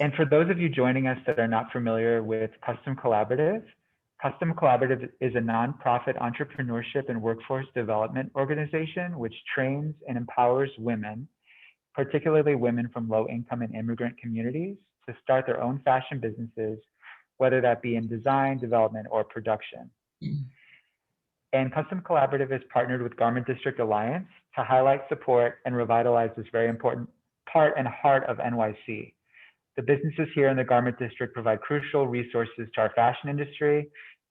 And for those of you joining us that are not familiar with Custom Collaborative is a nonprofit entrepreneurship and workforce development organization which trains and empowers women, particularly women from low-income and immigrant communities, to start their own fashion businesses, whether that be in design, development, or production. And Custom Collaborative is partnered with Garment District Alliance to highlight, support, and revitalize this very important part and heart of NYC. The businesses here in the Garment District provide crucial resources to our fashion industry,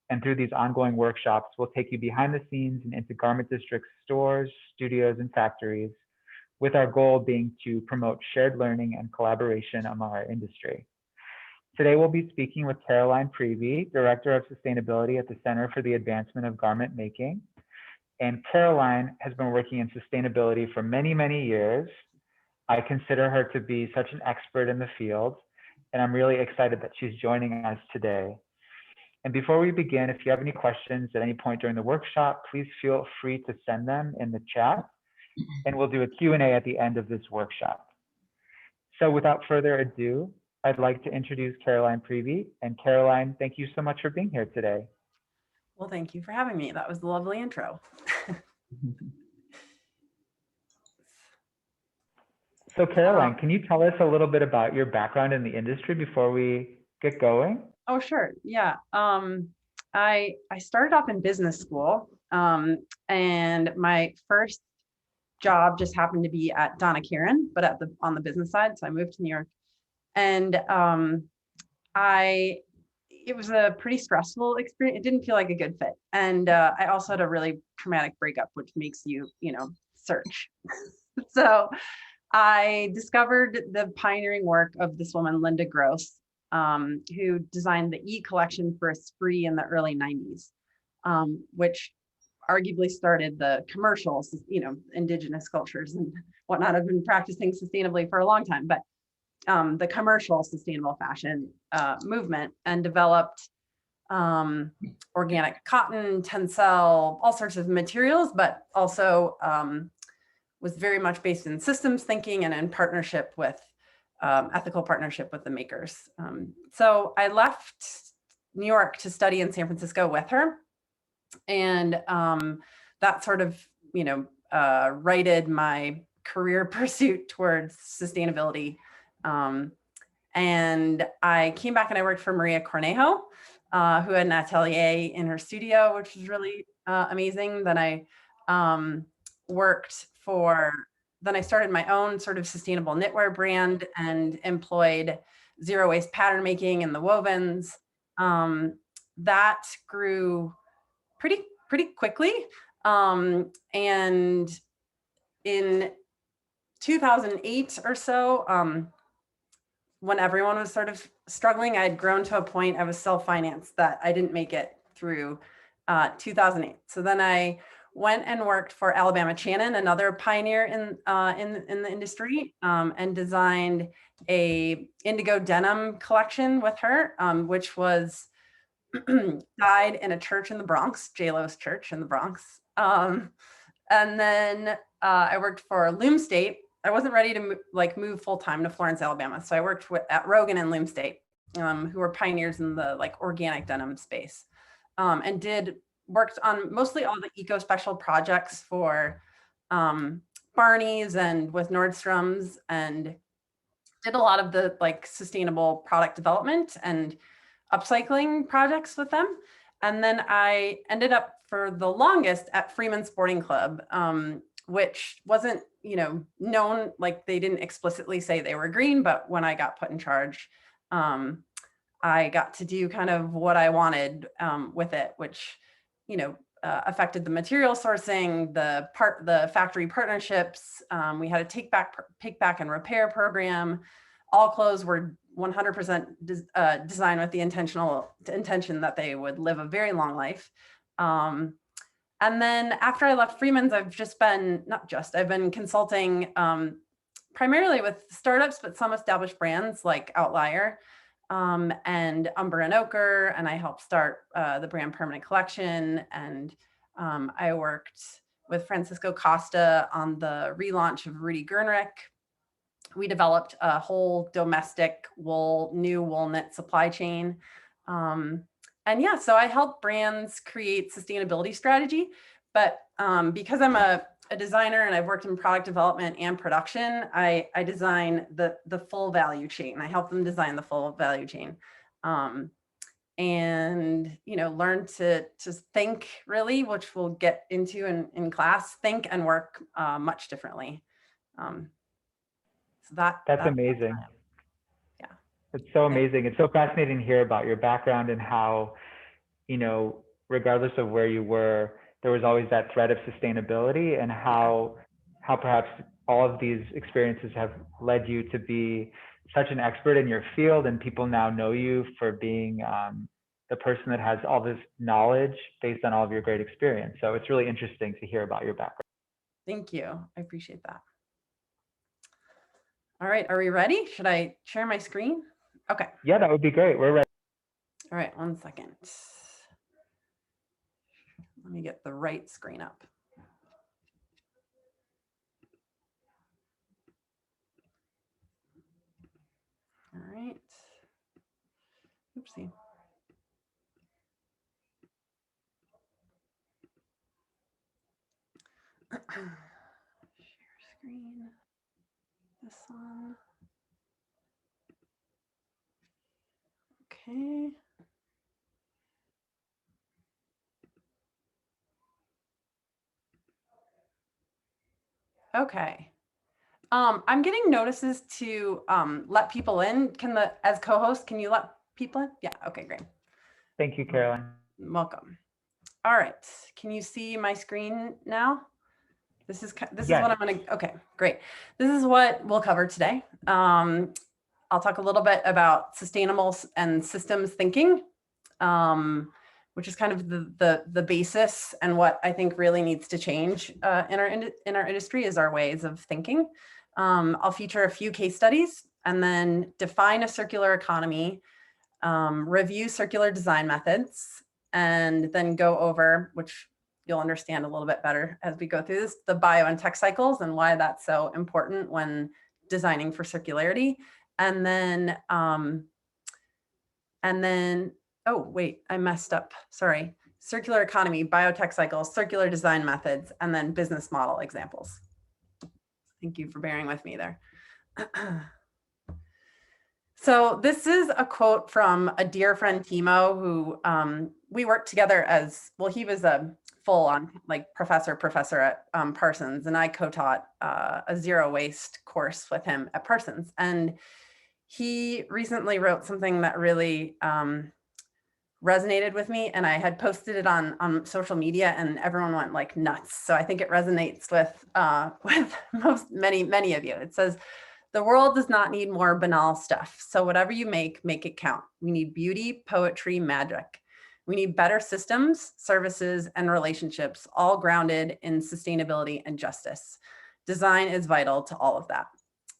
and through these ongoing workshops, we'll take you behind the scenes and into Garment District's stores, studios, and factories, with our goal being to promote shared learning and collaboration among our industry. Today, we'll be speaking with Caroline Preibe, Director of Sustainability at the Center for the Advancement of Garment Making. And Caroline has been working in sustainability for many, many years. I consider her to be such an expert in the field, and I'm really excited that she's joining us today. And before we begin, if you have any questions at any point during the workshop, please feel free to send them in the chat, and we'll do a Q&A at the end of this workshop. So without further ado, I'd like to introduce Caroline Preibe. And Caroline, thank you so much for being here today. Well, thank you for having me. That was a lovely intro. So Caroline, can you tell us a little bit about your background in the industry before we get going? Oh, sure. Yeah. I started off in business school, and my first job just happened to be at Donna Karan, but on the business side. So I moved to New York, and it was a pretty stressful experience. It didn't feel like a good fit, and I also had a really traumatic breakup, which makes you, search. So I discovered the pioneering work of this woman, Linda Gross, who designed the E collection for Esprit in the early 90s, which arguably started the commercials, indigenous cultures and whatnot. I've been practicing sustainably for a long time, but the commercial sustainable fashion movement, and developed organic cotton, tencel, all sorts of materials, but also was very much based in systems thinking and in partnership with ethical partnership with the makers. So I left New York to study in San Francisco with her. And that sort of, righted my career pursuit towards sustainability. And I came back and I worked for Maria Cornejo, who had an atelier in her studio, which was really amazing. Then I then I started my own sort of sustainable knitwear brand and employed zero waste pattern making and the wovens. That grew pretty quickly. And in 2008 or so, when everyone was sort of struggling, I had grown to a point, I was self-financed, that I didn't make it through 2008. So then I went and worked for Alabama Shannon, another pioneer in the industry, and designed a indigo denim collection with her, which was dyed in a church in the Bronx, J-Lo's church in the Bronx. And then I worked for Loom State. I wasn't ready to move full-time to Florence, Alabama. So I worked at Rogan and Loom State, who were pioneers in the organic denim space, and worked on mostly all the eco-special projects for Barney's and with Nordstrom's, and did a lot of the sustainable product development and upcycling projects with them. And then I ended up for the longest at Freeman Sporting Club, which wasn't, known, they didn't explicitly say they were green, but when I got put in charge, I got to do kind of what I wanted with it, which, affected the material sourcing, the factory partnerships. We had a take back and repair program. All clothes were 100% designed with the intention that they would live a very long life. And then after I left Freeman's, I've been consulting primarily with startups, but some established brands like Outlier and Umber and Ochre, and I helped start the brand Permanent Collection. And I worked with Francisco Costa on the relaunch of Rudy Gernrich. We developed a whole domestic new wool knit supply chain. And yeah, so I help brands create sustainability strategy, but because I'm a designer and I've worked in product development and production, I design the full value chain. I help them design the full value chain. And learn to think, really, which we'll get into in class, think and work much differently. So that's amazing. Yeah, it's so amazing. It's so fascinating to hear about your background and how, regardless of where you were, there was always that thread of sustainability, and how perhaps all of these experiences have led you to be such an expert in your field, and people now know you for being the person that has all this knowledge based on all of your great experience. So it's really interesting to hear about your background. Thank you. I appreciate that. All right, are we ready? Should I share my screen? Okay. Yeah, that would be great. We're ready. All right, 1 second. Let me get the right screen up. All right. Oopsie. Share screen. This one. Okay. Okay. I'm getting notices to let people in. As co-host, can you let people in? Yeah, okay, great. Thank you, Caroline. Welcome. All right, can you see my screen now? This is Yes. what I'm gonna, okay, great. This is what we'll cover today. I'll talk a little bit about sustainable and systems thinking, which is kind of the basis, and what I think really needs to change in our industry is our ways of thinking. I'll feature a few case studies, and then define a circular economy, review circular design methods, and then go over, which you'll understand a little bit better as we go through this, the bio and tech cycles and why that's so important when designing for circularity. And then, oh, wait, I messed up. Sorry. Circular economy, biotech cycles, circular design methods, and then business model examples. Thank you for bearing with me there. So this is a quote from a dear friend, Timo, who we worked together as, well, he was a full-on professor at Parsons, and I co-taught a zero waste course with him at Parsons. And he recently wrote something that really resonated with me, and I had posted it on social media, and everyone went like nuts. So I think it resonates with many of you. It says, "The world does not need more banal stuff. So whatever you make it count. We need beauty, poetry, magic. We need better systems, services, and relationships, all grounded in sustainability and justice. Design is vital to all of that."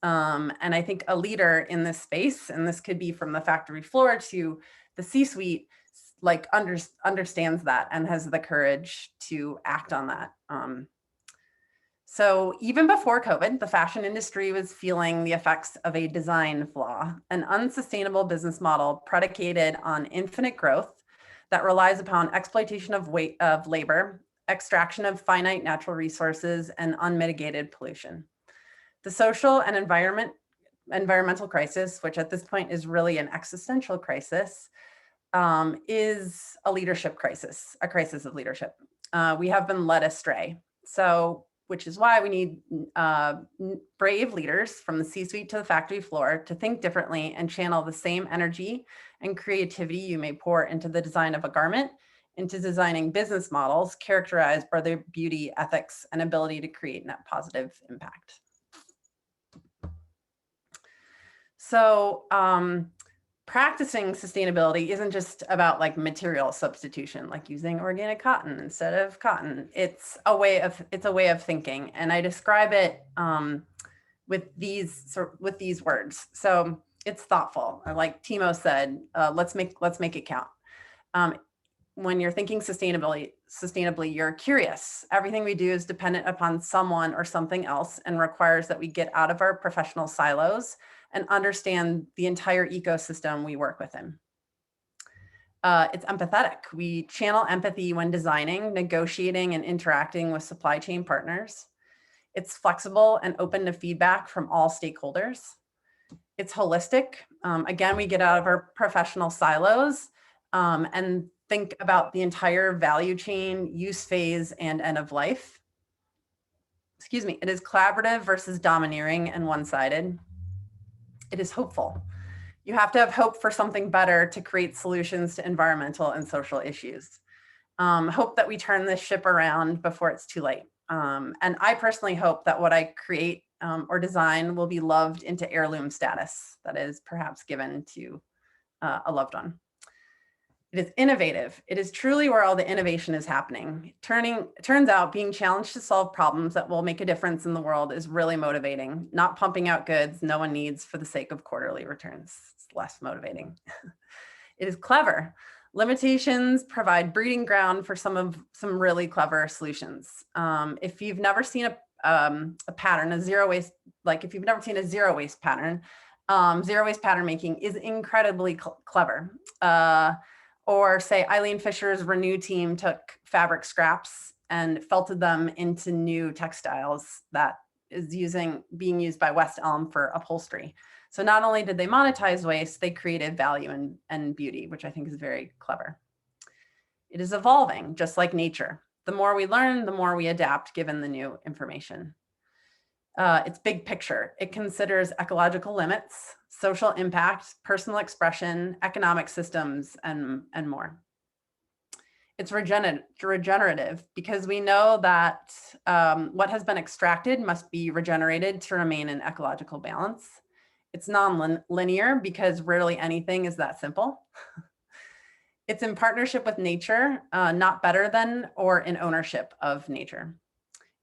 And I think a leader in this space, and this could be from the factory floor to the C-suite, understands that and has the courage to act on that. So even before COVID, the fashion industry was feeling the effects of a design flaw, an unsustainable business model predicated on infinite growth that relies upon exploitation of labor, extraction of finite natural resources, and unmitigated pollution. The social and environmental crisis, which at this point is really an existential crisis, is a leadership crisis, a crisis of leadership. We have been led astray. So, which is why we need brave leaders from the C-suite to the factory floor to think differently and channel the same energy and creativity you may pour into the design of a garment, into designing business models characterized by their beauty, ethics, and ability to create net positive impact. So, practicing sustainability isn't just about material substitution, like using organic cotton instead of cotton. It's a way of thinking, and I describe it with these words. So it's thoughtful. Like Timo said, let's make it count. When you're thinking sustainability, sustainably, you're curious. Everything we do is dependent upon someone or something else and requires that we get out of our professional silos and understand the entire ecosystem we work within. It's empathetic. We channel empathy when designing, negotiating, and interacting with supply chain partners. It's flexible and open to feedback from all stakeholders. It's holistic. Again, we get out of our professional silos and think about the entire value chain, use phase, and end of life. Excuse me. It is collaborative versus domineering and one-sided. It is hopeful. You have to have hope for something better to create solutions to environmental and social issues. Hope that we turn this ship around before it's too late. And I personally hope that what I create or design will be loved into heirloom status, that is perhaps given to a loved one. It is innovative. It is truly where all the innovation is happening. Turns out being challenged to solve problems that will make a difference in the world is really motivating, not pumping out goods no one needs for the sake of quarterly returns. It's less motivating. It is clever. Limitations provide breeding ground for some really clever solutions. If you've never seen a pattern, a zero waste, like if you've never seen a zero waste pattern making is incredibly clever. Or say Eileen Fisher's Renew team took fabric scraps and felted them into new textiles that is being used by West Elm for upholstery. So not only did they monetize waste, they created value and beauty, which I think is very clever. It is evolving, just like nature. The more we learn, the more we adapt given the new information. It's big picture. It considers ecological limits, social impact, personal expression, economic systems, and more. It's regenerative because we know that what has been extracted must be regenerated to remain in ecological balance. It's non-linear because rarely anything is that simple. It's in partnership with nature, not better than or in ownership of nature.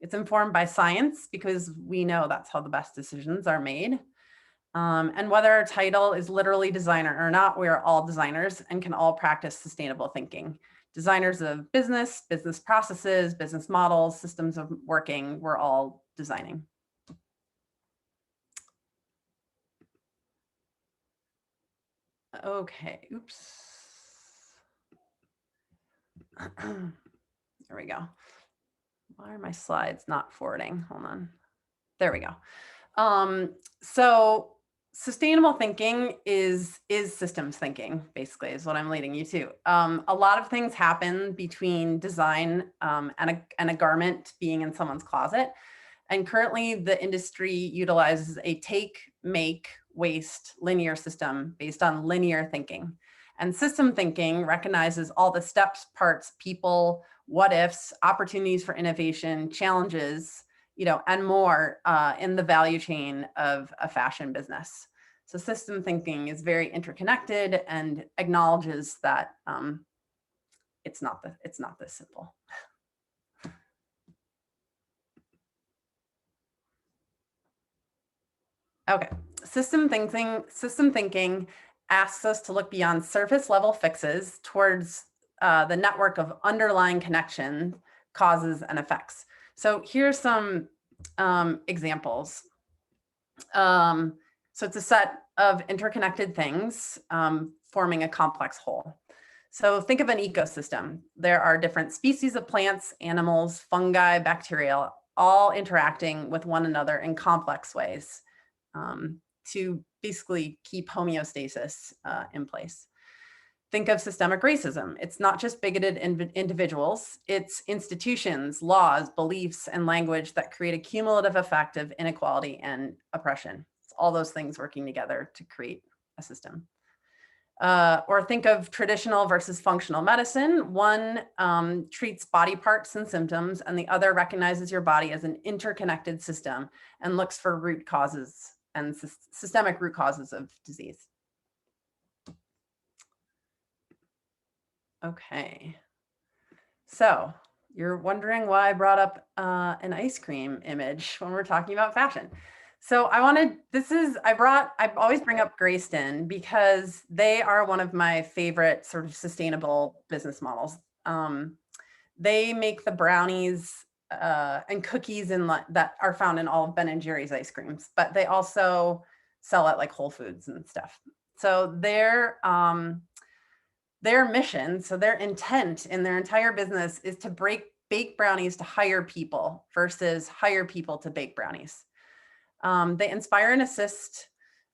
It's informed by science because we know that's how the best decisions are made. And whether our title is literally designer or not, we are all designers and can all practice sustainable thinking. Designers of business processes, business models, systems of working, we're all designing. Okay, oops. There we go. Why are my slides not forwarding? Hold on. There we go. So sustainable thinking is systems thinking, basically, is what I'm leading you to. A lot of things happen between design and a garment being in someone's closet. And currently the industry utilizes a take, make, waste linear system based on linear thinking. And system thinking recognizes all the steps, parts, people, what ifs, opportunities for innovation, challenges, and more in the value chain of a fashion business. So system thinking is very interconnected and acknowledges that it's not this simple. Okay, system thinking asks us to look beyond surface level fixes towards the network of underlying connection, causes, and effects. So here's some examples. So it's a set of interconnected things forming a complex whole. So think of an ecosystem. There are different species of plants, animals, fungi, bacteria, all interacting with one another in complex ways to basically keep homeostasis in place. Think of systemic racism. It's not just bigoted individuals, it's institutions, laws, beliefs, and language that create a cumulative effect of inequality and oppression. It's all those things working together to create a system. Or think of traditional versus functional medicine. One treats body parts and symptoms, and the other recognizes your body as an interconnected system and looks for root causes and systemic root causes of disease. Okay, so you're wondering why I brought up an ice cream image when we're talking about fashion. So I always bring up Grayston because they are one of my favorite sort of sustainable business models. They make the brownies and cookies that are found in all of Ben and Jerry's ice creams, but they also sell at like Whole Foods and stuff. So their mission, so their intent in their entire business is to bake brownies to hire people versus hire people to bake brownies. They inspire and assist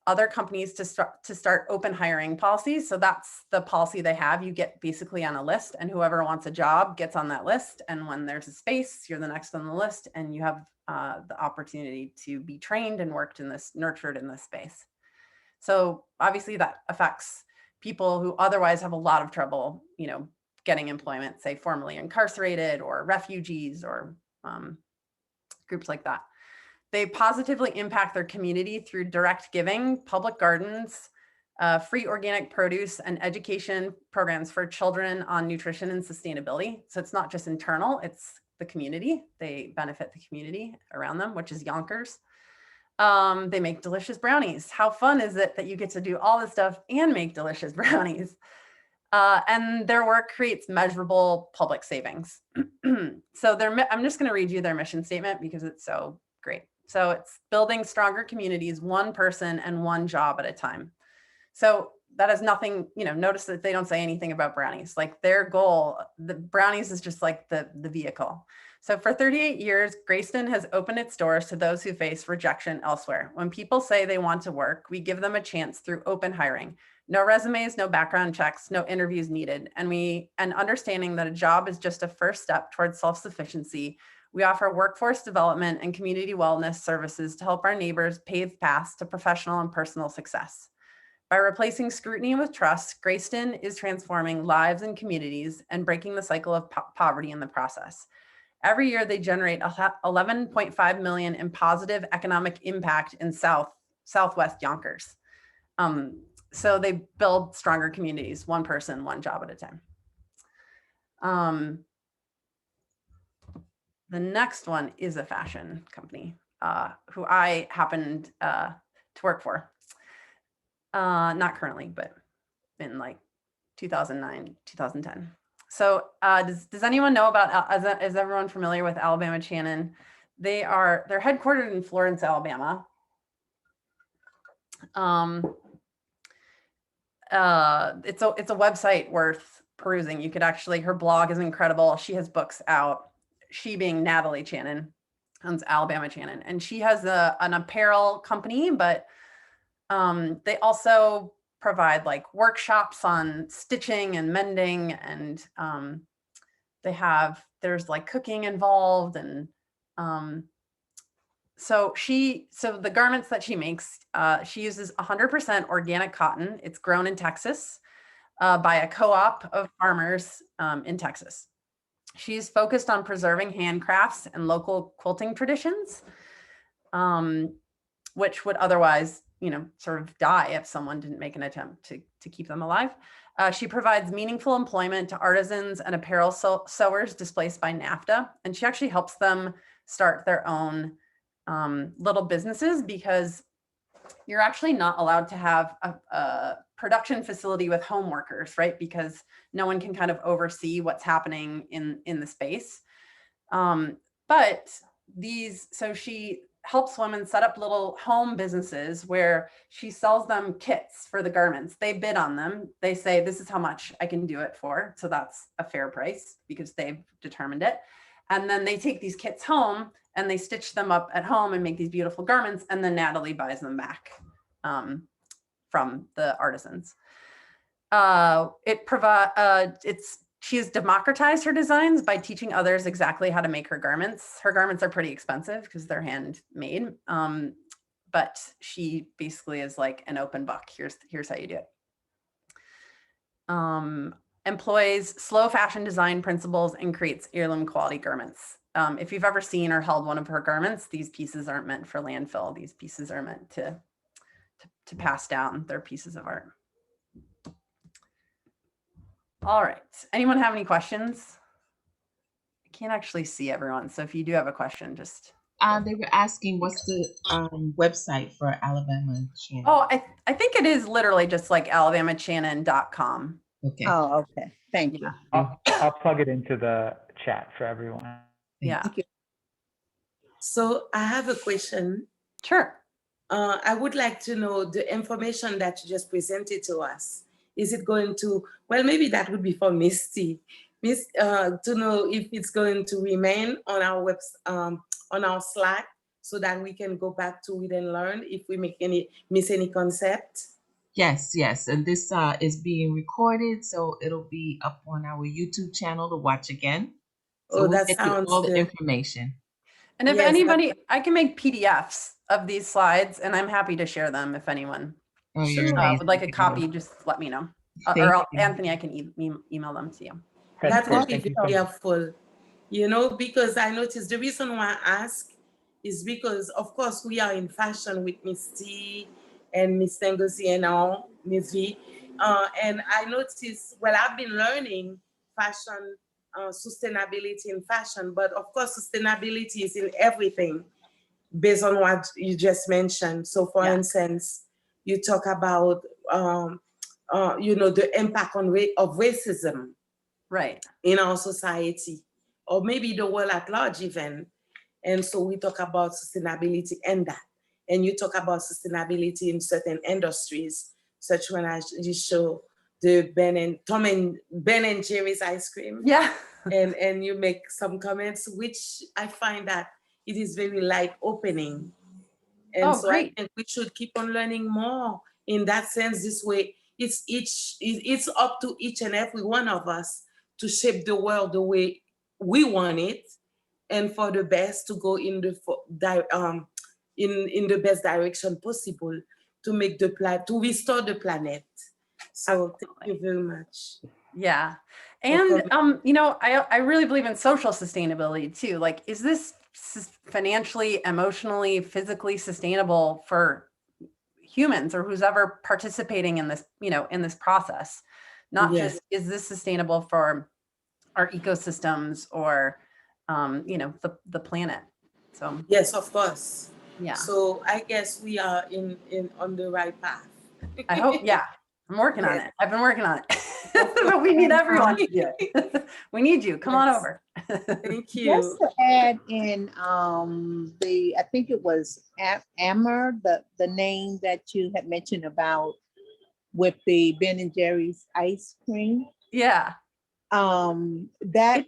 other companies to start open hiring policies. So that's the policy they have. You get basically on a list, and whoever wants a job gets on that list. And when there's a space, you're the next on the list, and you have the opportunity to be trained and nurtured in this space. So obviously that affects people who otherwise have a lot of trouble, getting employment, say formerly incarcerated or refugees or groups like that. They positively impact their community through direct giving, public gardens, free organic produce, and education programs for children on nutrition and sustainability. So it's not just internal, it's the community. They benefit the community around them, which is Yonkers. They make delicious brownies. How fun is it that you get to do all this stuff and make delicious brownies? And their work creates measurable public savings. So I'm just going to read you their mission statement because it's so great. So it's building stronger communities, one person and one job at a time. So that has nothing, notice that they don't say anything about brownies. Like their goal, the brownies is just like the vehicle. So for 38 years, Grayston has opened its doors to those who face rejection elsewhere. When people say they want to work, we give them a chance through open hiring. No resumes, no background checks, no interviews needed. And understanding that a job is just a first step towards self-sufficiency, we offer workforce development and community wellness services to help our neighbors pave paths to professional and personal success. By replacing scrutiny with trust, Grayston is transforming lives and communities and breaking the cycle of poverty in the process. Every year, they generate $11.5 million in positive economic impact in Southwest Yonkers. So they build stronger communities, one person, one job at a time. The next one is a fashion company who I happened to work for. Not currently, but in like 2009, 2010. So does anyone know about, is everyone familiar with Alabama Shannon? They're headquartered in Florence, Alabama. It's a website worth perusing. You could actually, her blog is incredible. She has books out. She being Natalie Shannon, owns Alabama Shannon, and she has an apparel company, but they also provide like workshops on stitching and mending, and there's like cooking involved, and so the garments that she makes, she uses 100% organic cotton. It's grown in Texas by a co-op of farmers in Texas. She's focused on preserving handcrafts and local quilting traditions, which would otherwise, sort of die if someone didn't make an attempt to keep them alive. She provides meaningful employment to artisans and apparel sewers displaced by NAFTA, and she actually helps them start their own little businesses, because you're actually not allowed to have a production facility with home workers, right? Because no one can kind of oversee what's happening in the space. So she helps women set up little home businesses where she sells them kits for the garments. They bid on them. They say, this is how much I can do it for. So that's a fair price because they've determined it. And then they take these kits home and they stitch them up at home and make these beautiful garments. And then Natalie buys them back from the artisans. She has democratized her designs by teaching others exactly how to make her garments. Her garments are pretty expensive because they're handmade, but she basically is like an open book. Here's how you do it. Employs slow fashion design principles and creates heirloom quality garments. If you've ever seen or held one of her garments, these pieces aren't meant for landfill. These pieces are meant to pass down. They're pieces of art. All right. Anyone have any questions? I can't actually see everyone. So if you do have a question, just. They were asking what's the website for Alabama Shannon? Oh, I think it is literally just like alabamachannon.com. Okay. Oh, okay. Thank you. Yeah. I'll plug it into the chat for everyone. Yeah. Thank you. So I have a question. Sure. I would like to know the information that you just presented to us. Is it going to, well, maybe that would be for Misty, to know if it's going to remain on our on our Slack so that we can go back to it and learn if we miss any concept. Yes, yes. And this is being recorded, so it'll be up on our YouTube channel to watch again. So Oh, we'll that get you sounds all the good. information. And if Yes, anybody, I can make PDFs of these slides and I'm happy to share them if anyone Oh, you're Sure. amazing. would like a Carol. copy, just let me know. Thank you. Anthony, I can email them to you. That's That great. would be Thank you so very much. helpful, you know, because I noticed the reason why I ask is because, of course, we are in fashion with Miss T and Miss Tengosi and all, Miss V. And I noticed, well, I've been learning fashion, sustainability in fashion, but of course, sustainability is in everything based on what you just mentioned. So for Yeah. instance, you talk about, you know, the impact of racism Right. in our society, or maybe the world at large even. And so we talk about sustainability and that. And you talk about sustainability in certain industries, such when you show the Ben and Jerry's ice cream. Yeah. And you make some comments, which I find that it is very light opening. And Oh, so great. I think we should keep on learning more in that sense. This way, it's up to each and every one of us to shape the world the way we want it, and for the best to go in the best direction possible to make to restore the planet. So thank you very much. Yeah. And, you know, I really believe in social sustainability too. Like, is this financially, emotionally, physically sustainable for humans or who's ever participating in this, you know, in this process? Not Yes. just, is this sustainable for our ecosystems or, you know, the planet? So, Yes, of course. yeah, So I guess we are on the right path. I hope, yeah, I'm working on Yes. it. I've been working on it. But we need everyone to do it. We need you. Come on Yes. over. Thank Just you. to add in I think it was Amber, the name that you had mentioned about with the Ben and Jerry's ice cream. Yeah. That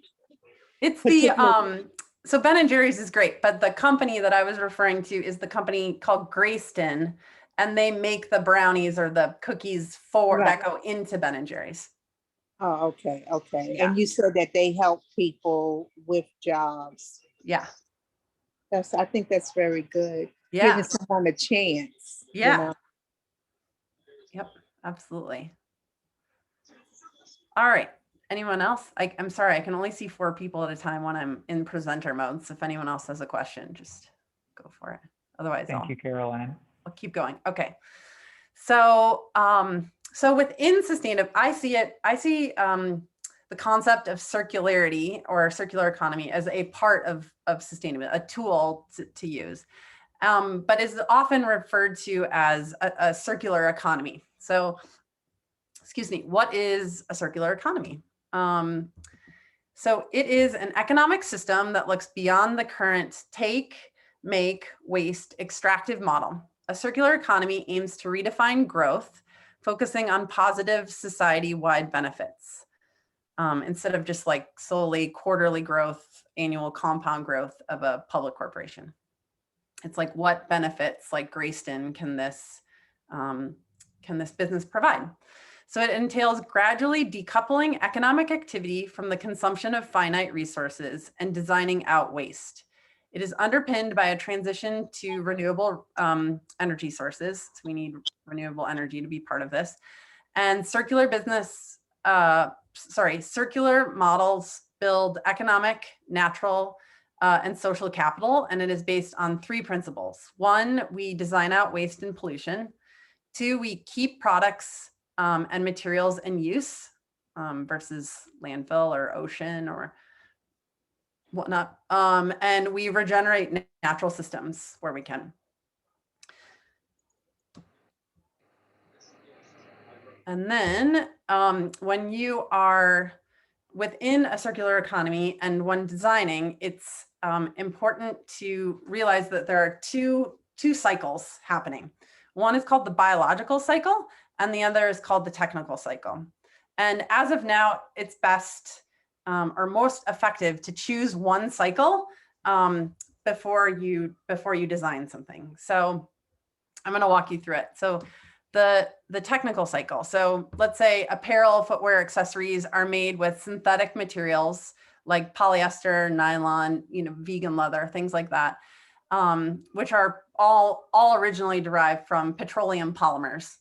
It's particular- so Ben and Jerry's is great, but the company that I was referring to is the company called Grayston, and they make the brownies or the cookies that go into Ben and Jerry's. Oh, okay. Yeah. And you said that they help people with jobs. Yeah. I think that's very good. Yeah. Giving someone a chance. Yeah. You know? Yep. Absolutely. All right. Anyone else? I'm sorry, I can only see 4 people at a time when I'm in presenter mode. So if anyone else has a question, just go for it. Otherwise, Thank you, Caroline. I'll keep going. Okay. So, so within sustainable, I see the concept of circularity or circular economy as a part of sustainability, a tool to use, but is often referred to as a circular economy. So, excuse me, what is a circular economy? So it is an economic system that looks beyond the current take, make, waste, extractive model. A circular economy aims to redefine growth, focusing on positive society-wide benefits, instead of just like solely quarterly growth, annual compound growth of a public corporation. It's like, what benefits like Grayston can this business provide? So it entails gradually decoupling economic activity from the consumption of finite resources and designing out waste. It is underpinned by a transition to renewable energy sources. So we need renewable energy to be part of this. And circular models build economic, natural, and social capital. And it is based on 3 principles. 1, we design out waste and pollution. 2, we keep products and materials in use versus landfill or ocean or whatnot. And we regenerate natural systems where we can. And then when you are within a circular economy and when designing, it's important to realize that there are two cycles happening. One is called the biological cycle, and the other is called the technical cycle. And as of now, it's best or most effective to choose one cycle before you design something. So I'm going to walk you through it. So the technical cycle. So let's say apparel, footwear, accessories are made with synthetic materials like polyester, nylon, vegan leather, things like that, which are all originally derived from petroleum polymers,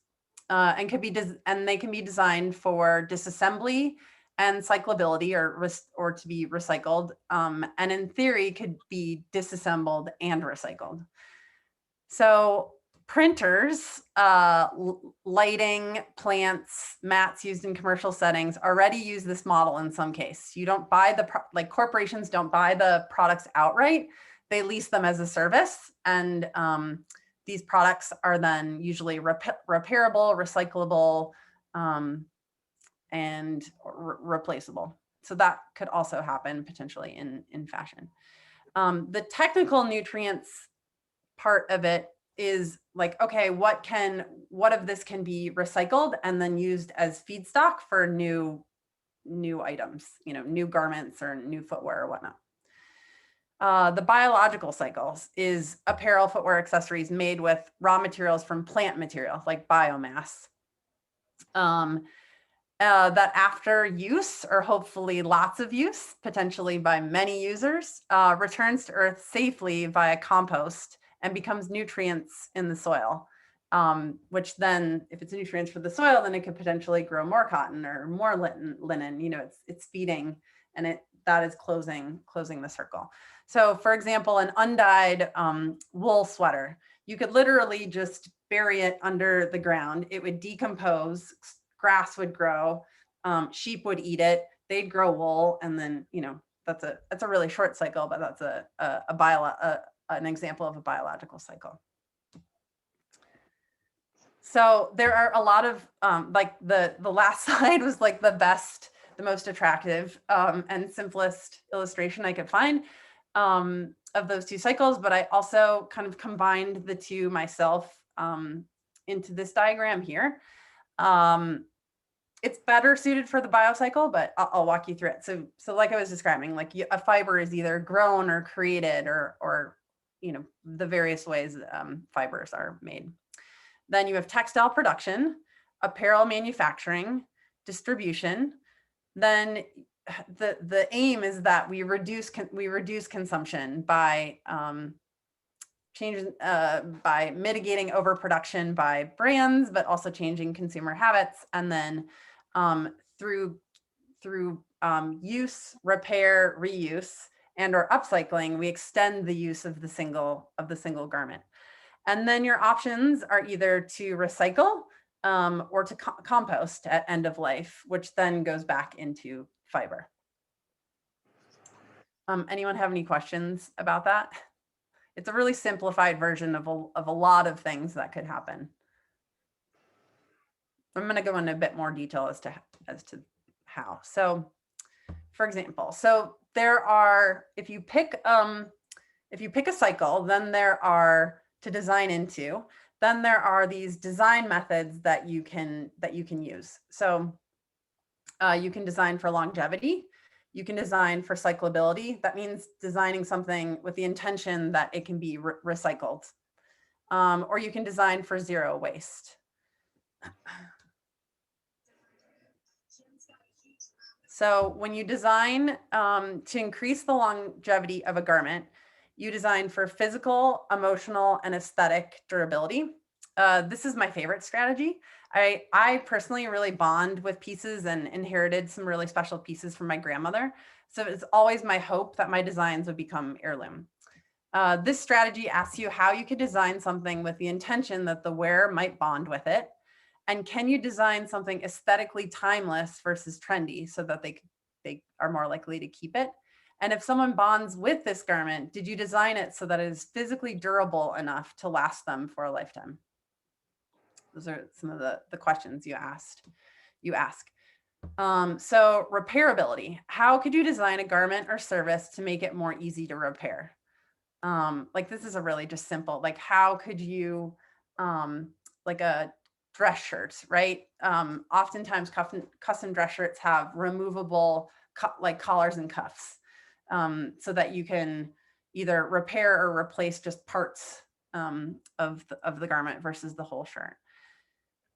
and they can be designed for disassembly and cyclability or to be recycled, and in theory could be disassembled and recycled. So printers, lighting, plants, mats used in commercial settings already use this model in some case. You don't buy corporations don't buy the products outright. They lease them as a service, and these products are then usually repairable, recyclable, and replaceable. So that could also happen potentially in fashion. The technical nutrients part of it is like, okay, what of this can be recycled and then used as feedstock for new items, new garments or new footwear or whatnot. The biological cycles is apparel, footwear, accessories made with raw materials from plant material like biomass. That after use, or hopefully lots of use, potentially by many users, returns to earth safely via compost and becomes nutrients in the soil, which then, if it's nutrients for the soil, then it could potentially grow more cotton or more linen. It's feeding, and that is closing the circle. So, for example, an undyed wool sweater, you could literally just bury it under the ground. It would decompose. Grass would grow, sheep would eat it, they'd grow wool, and then that's a really short cycle, but that's an example of a biological cycle. So there are a lot of like the last slide was like the most attractive and simplest illustration I could find of those two cycles, but I also kind of combined the two myself into this diagram here. It's better suited for the biocycle, but I'll walk you through it. So like I was describing, like a fiber is either grown or created or the various ways fibers are made. Then you have textile production, apparel manufacturing, distribution. Then the aim is that we reduce consumption by by mitigating overproduction by brands, but also changing consumer habits, and then through use, repair, reuse, and or upcycling, we extend the use of the single garment. And then your options are either to recycle or to compost at end of life, which then goes back into fiber. Anyone have any questions about that? It's a really simplified version of a lot of things that could happen. I'm going to go into a bit more detail as to how. So, for example, there are, if you pick a cycle, then there are to design into. Then there are these design methods that you can use. So you can design for longevity. You can design for cyclability. That means designing something with the intention that it can be recycled. Or you can design for zero waste. So when you design to increase the longevity of a garment, you design for physical, emotional, and aesthetic durability. This is my favorite strategy. I personally really bond with pieces and inherited some really special pieces from my grandmother. So it's always my hope that my designs would become heirloom. This strategy asks you how you could design something with the intention that the wearer might bond with it. And can you design something aesthetically timeless versus trendy so that they are more likely to keep it? And if someone bonds with this garment, did you design it so that it is physically durable enough to last them for a lifetime? Those are some of the questions you ask. So repairability. How could you design a garment or service to make it more easy to repair? Like this is a really just simple, like how could you, like a dress shirt, right? Oftentimes custom dress shirts have removable like collars and cuffs, so that you can either repair or replace just parts of the garment versus the whole shirt.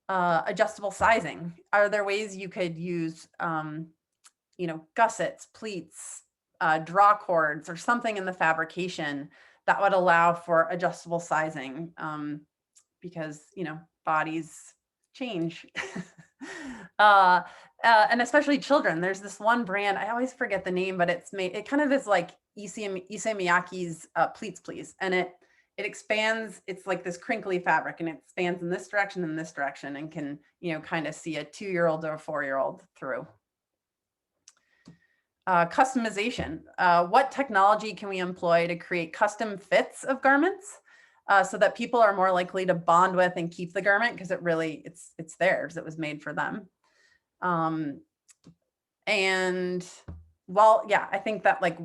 Adjustable sizing. Are there ways you could use, gussets, pleats, draw cords, or something in the fabrication that would allow for adjustable sizing? Because, bodies change. And especially children. There's this one brand, I always forget the name, but it kind of is like Issey Miyake's Pleats Please. And it expands, it's like this crinkly fabric, and it expands in this direction and this direction, and can, kind of see a 2-year-old or a 4-year-old through. Customization. What technology can we employ to create custom fits of garments so that people are more likely to bond with and keep the garment because it's theirs, it was made for them. And well, yeah, I think that like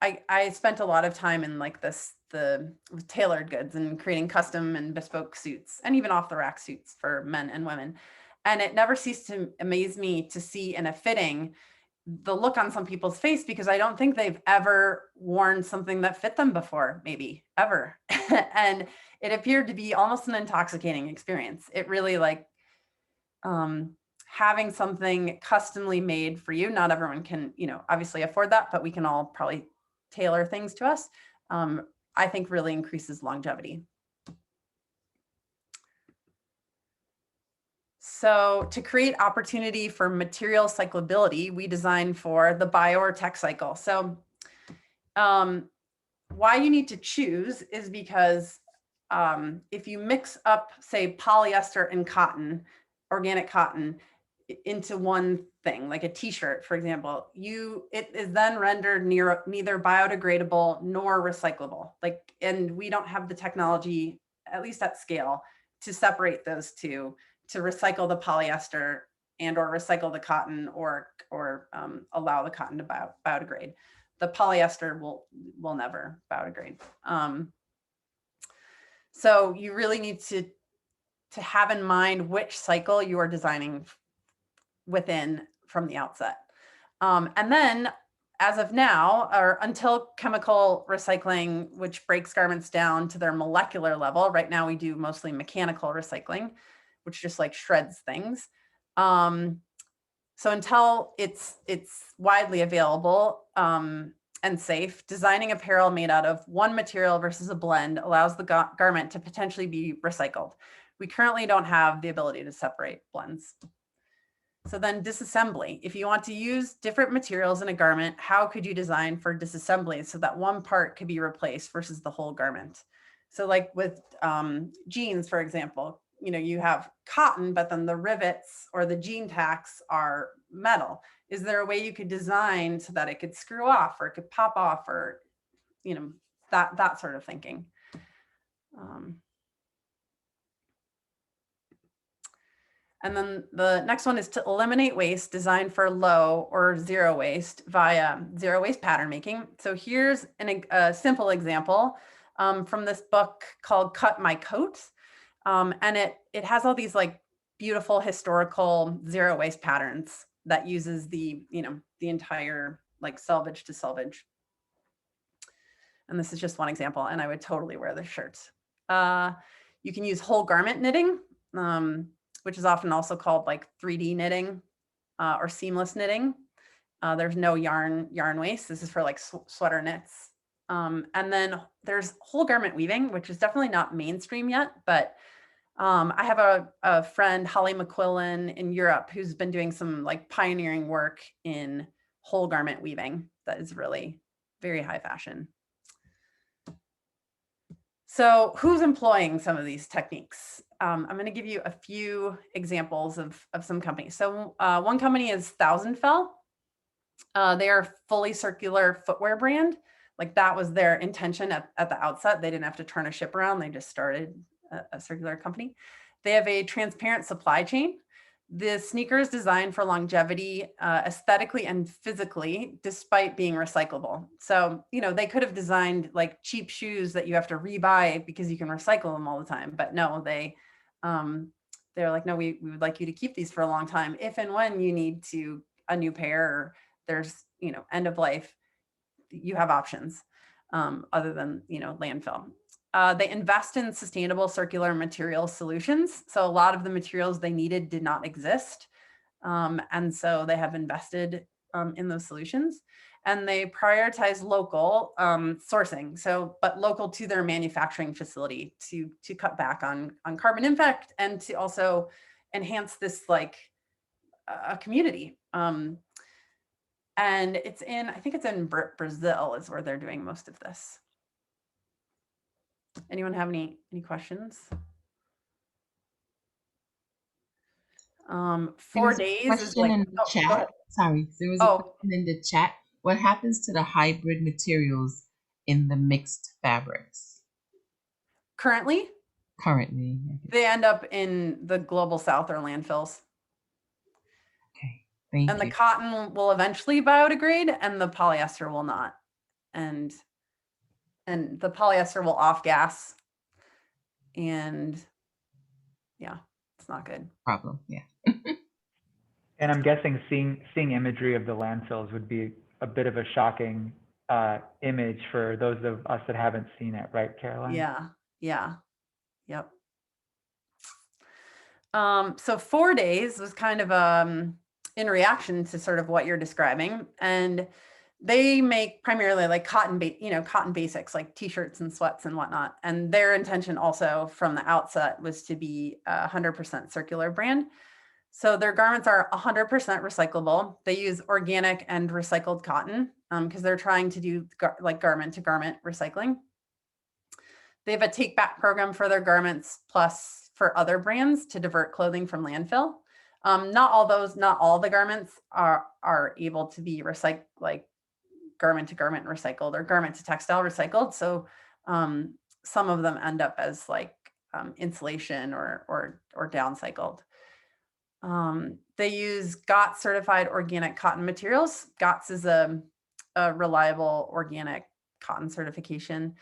I spent a lot of time in like the tailored goods and creating custom and bespoke suits, and even off the rack suits for men and women. And it never ceased to amaze me to see in a fitting the look on some people's face, because I don't think they've ever worn something that fit them before, maybe ever. And it appeared to be almost an intoxicating experience. It really like having something customly made for you. Not everyone can, obviously afford that, but we can all probably tailor things to us. I think really increases longevity. So to create opportunity for material cyclability, we design for the bio or tech cycle. So why you need to choose is because if you mix up, say, polyester and cotton, organic cotton, into one thing, like a t-shirt, for example, it is then rendered neither biodegradable nor recyclable. And we don't have the technology, at least at scale, to separate those two, to recycle the polyester and or recycle the cotton, or allow the cotton to biodegrade. The polyester will never biodegrade. So you really need to have in mind which cycle you are designing within from the outset. And then as of now, or until chemical recycling, which breaks garments down to their molecular level, right now we do mostly mechanical recycling, which just like shreds things. So until it's widely available and safe, designing apparel made out of one material versus a blend allows the garment to potentially be recycled. We currently don't have the ability to separate blends. So then disassembly. If you want to use different materials in a garment, how could you design for disassembly so that one part could be replaced versus the whole garment? So like with jeans, for example, you have cotton, but then the rivets or the jean tacks are metal. Is there a way you could design so that it could screw off, or it could pop off, or, that sort of thinking? And then the next one is to eliminate waste, design for low or zero waste via zero waste pattern making. So here's a simple example from this book called Cut My Coat. And it has all these like beautiful historical zero waste patterns that uses the entire like selvage to selvage. And this is just one example, and I would totally wear this shirt. You can use whole garment knitting, which is often also called like 3D knitting or seamless knitting. There's no yarn waste. This is for like sweater knits. And then there's whole garment weaving, which is definitely not mainstream yet, but I have a friend, Holly McQuillan in Europe, who's been doing some like pioneering work in whole garment weaving that is really very high fashion. So who's employing some of these techniques? I'm going to give you a few examples of some companies. So one company is Thousandfell. They are a fully circular footwear brand. Like that was their intention at the outset. They didn't have to turn a ship around. They just started a circular company. They have a transparent supply chain. The sneaker is designed for longevity, aesthetically and physically, despite being recyclable. So, you know, they could have designed like cheap shoes that you have to rebuy because you can recycle them all the time. But no, they're like, no, we would like you to keep these for a long time. If and when you need a new pair, or there's, you know, end of life, you have options other than, you know, landfill. They invest in sustainable circular material solutions. So a lot of the materials they needed did not exist. And so they have invested in those solutions, and they prioritize local sourcing. So, but local to their manufacturing facility to cut back on carbon impact, and to also enhance this like a community. And it's in, I think it's in Brazil is where they're doing most of this. Anyone have any questions? 4 days is like, in the chat. Sorry, there was a question in the chat. What happens to the hybrid materials in the mixed fabrics? Currently, they end up in the global south or landfills. Okay, thank you. And the cotton will eventually biodegrade, and the polyester will not. And the polyester will off gas. And yeah, it's not good. Problem, yeah. And I'm guessing seeing imagery of the landfills would be a bit of a shocking image for those of us that haven't seen it, right, Caroline? Yeah. Yep. So 4 days was kind of in reaction to sort of what you're describing, and they make primarily like cotton basics like t-shirts and sweats and whatnot. And their intention also from the outset was to be a 100% circular brand. So their garments are 100% recyclable. They use organic and recycled cotton because they're trying to do like garment to garment recycling. They have a take back program for their garments, plus for other brands to divert clothing from landfill. Not all the garments are able to be recycled, like garment to garment recycled or garment to textile recycled. So some of them end up as like insulation or downcycled. They use GOTS certified organic cotton materials. GOTS is a reliable organic cotton certification.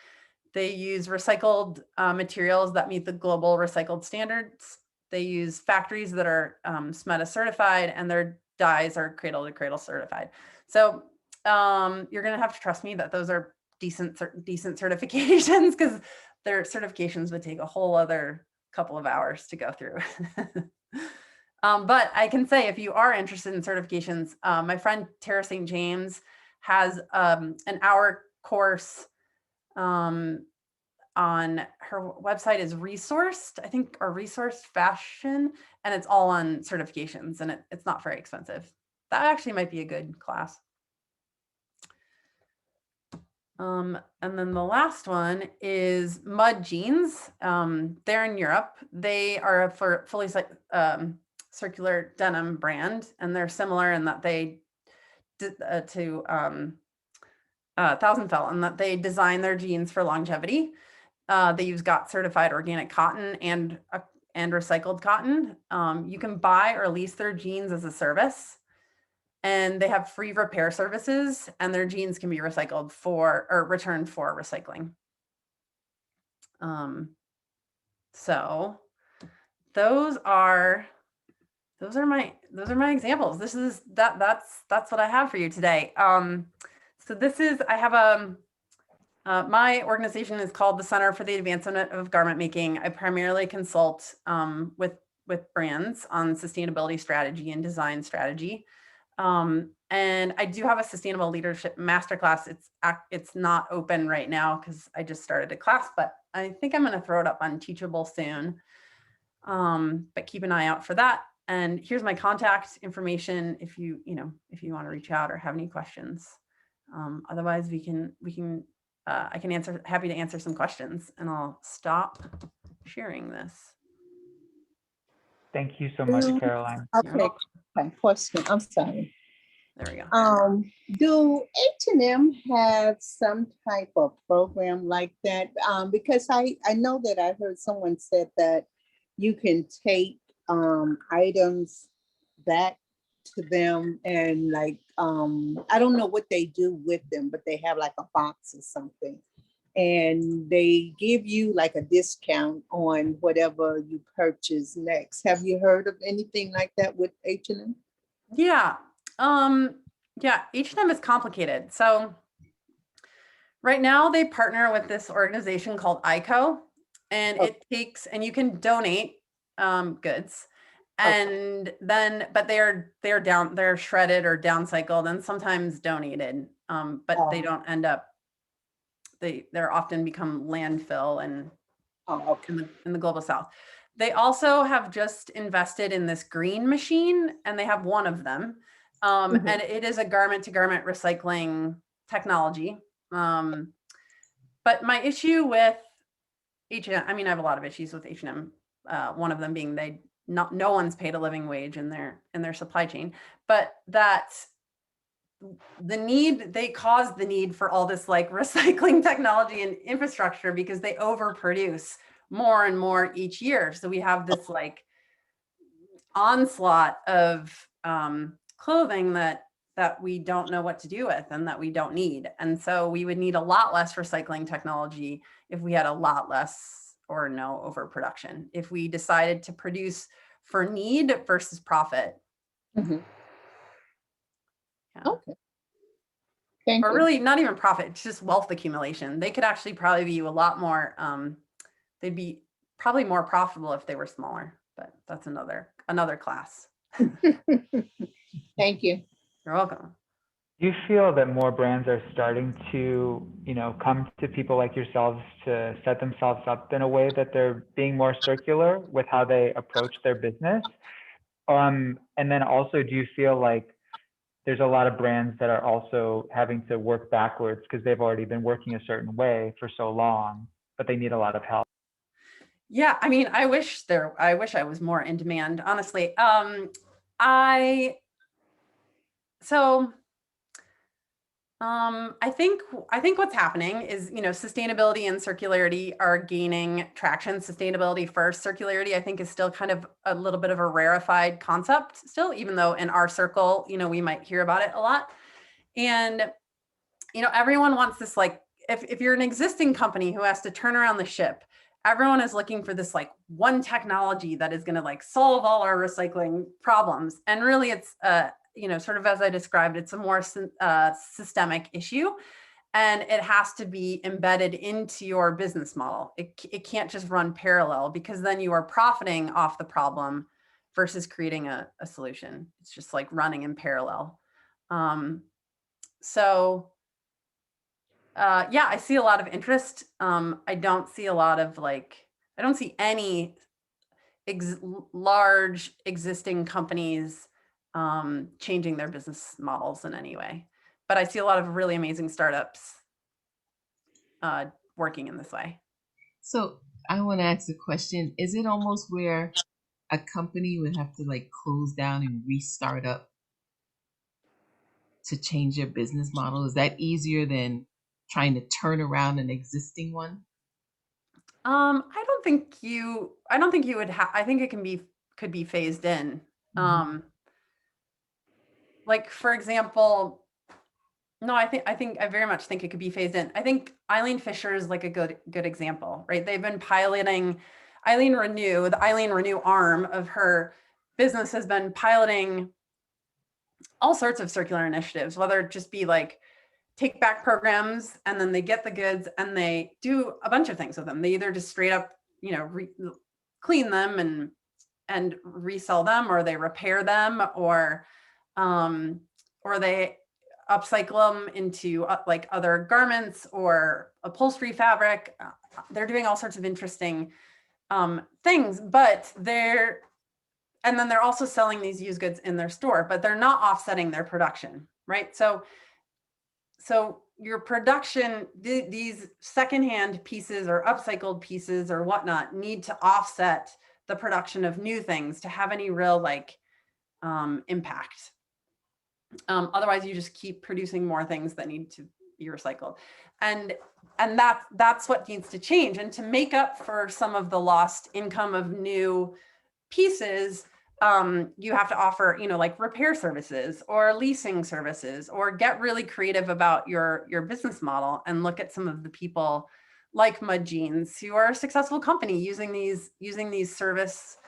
They use recycled materials that meet the global recycled standards. They use factories that are SMETA certified, and their dyes are cradle to cradle certified. So you're going to have to trust me that those are decent certifications, because their certifications would take a whole other couple of hours to go through. But I can say, if you are interested in certifications, my friend Tara St. James has an hour course on her website is Resourced, I think, or Resourced Fashion, and it's all on certifications, and it's not very expensive. That actually might be a good class. And then the last one is Mud Jeans. They're in Europe. They are a fully circular denim brand, and they're similar in that they to Thousandfell, in that they design their jeans for longevity. They use GOTS certified organic cotton and recycled cotton. You can buy or lease their jeans as a service, and they have free repair services, and their jeans can be recycled or returned for recycling. So those are my examples. That's what I have for you today. So I have my organization is called the Center for the Advancement of Garment Making. I primarily consult with brands on sustainability strategy and design strategy. And I do have a sustainable leadership masterclass. It's not open right now because I just started a class, but I think I'm going to throw it up on Teachable soon. But keep an eye out for that. And here's my contact information if you want to reach out or have any questions. Otherwise, happy to answer some questions, and I'll stop sharing this. Thank you so much, Caroline. Okay, question. I'm sorry. There we go. Do H&M have some type of program like that? Because I know that I heard someone said that you can take items back to them and like, I don't know what they do with them, but they have like a box or something. And they give you like a discount on whatever you purchase next. Have you heard of anything like that with H&M? Yeah. Yeah, H&M is complicated. So right now they partner with this organization called ICO, and it takes, and you can donate goods. And then, but they're shredded or downcycled and sometimes donated. But they don't end up, they're often become landfill and in the global south. They also have just invested in this green machine, and they have one of them. And it is a garment to garment recycling technology. But my issue with H&M, I mean, I have a lot of issues with H&M. One of them being no one's paid a living wage in their supply chain, but that they caused the need for all this like recycling technology and infrastructure because they overproduce more and more each year. So we have this like onslaught of clothing that we don't know what to do with and that we don't need. And so we would need a lot less recycling technology if we had a lot less or no overproduction, if we decided to produce for need versus profit. Yeah. Okay. Or really not even profit, it's just wealth accumulation. They could actually probably be a lot more, they'd be probably more profitable if they were smaller, but that's another class. Thank you. You're welcome. Do you feel that more brands are starting to, come to people like yourselves to set themselves up in a way that they're being more circular with how they approach their business? And then also, do you feel like there's a lot of brands that are also having to work backwards because they've already been working a certain way for so long, but they need a lot of help? Yeah, I mean, I wish I was more in demand, honestly. I think what's happening is, sustainability and circularity are gaining traction. Sustainability first, circularity, I think, is still kind of a little bit of a rarefied concept still, even though in our circle, we might hear about it a lot. And, everyone wants this, like, if you're an existing company who has to turn around the ship, everyone is looking for this like one technology that is going to like solve all our recycling problems. And really it's, sort of as I described, it's a more systemic issue, and it has to be embedded into your business model. It can't just run parallel, because then you are profiting off the problem versus creating a solution. It's just like running in parallel. Yeah, I see a lot of interest. I don't see a lot of I don't see any large existing companies changing their business models in any way. But I see a lot of really amazing startups working in this way. So I want to ask a question. Is it almost where a company would have to like close down and restart up to change their business model? Is that easier than trying to turn around an existing one? I don't think you would have, I think it could be phased in. Like, for example, no, I very much think it could be phased in. I think Eileen Fisher is like a good example, right? They've been piloting the Eileen Renew arm of her business has been piloting all sorts of circular initiatives, whether it just be like take back programs, and then they get the goods and they do a bunch of things with them. They either just straight up, clean them and resell them, or they repair them, or they upcycle them into like other garments or upholstery fabric. They're doing all sorts of interesting things, but they're also selling these used goods in their store, but they're not offsetting their production, right? So your production, these secondhand pieces or upcycled pieces or whatnot need to offset the production of new things to have any real impact. Otherwise, you just keep producing more things that need to be recycled. And that's what needs to change. And to make up for some of the lost income of new pieces, you have to offer, like repair services or leasing services, or get really creative about your business model and look at some of the people like Mud Jeans who are a successful company using these service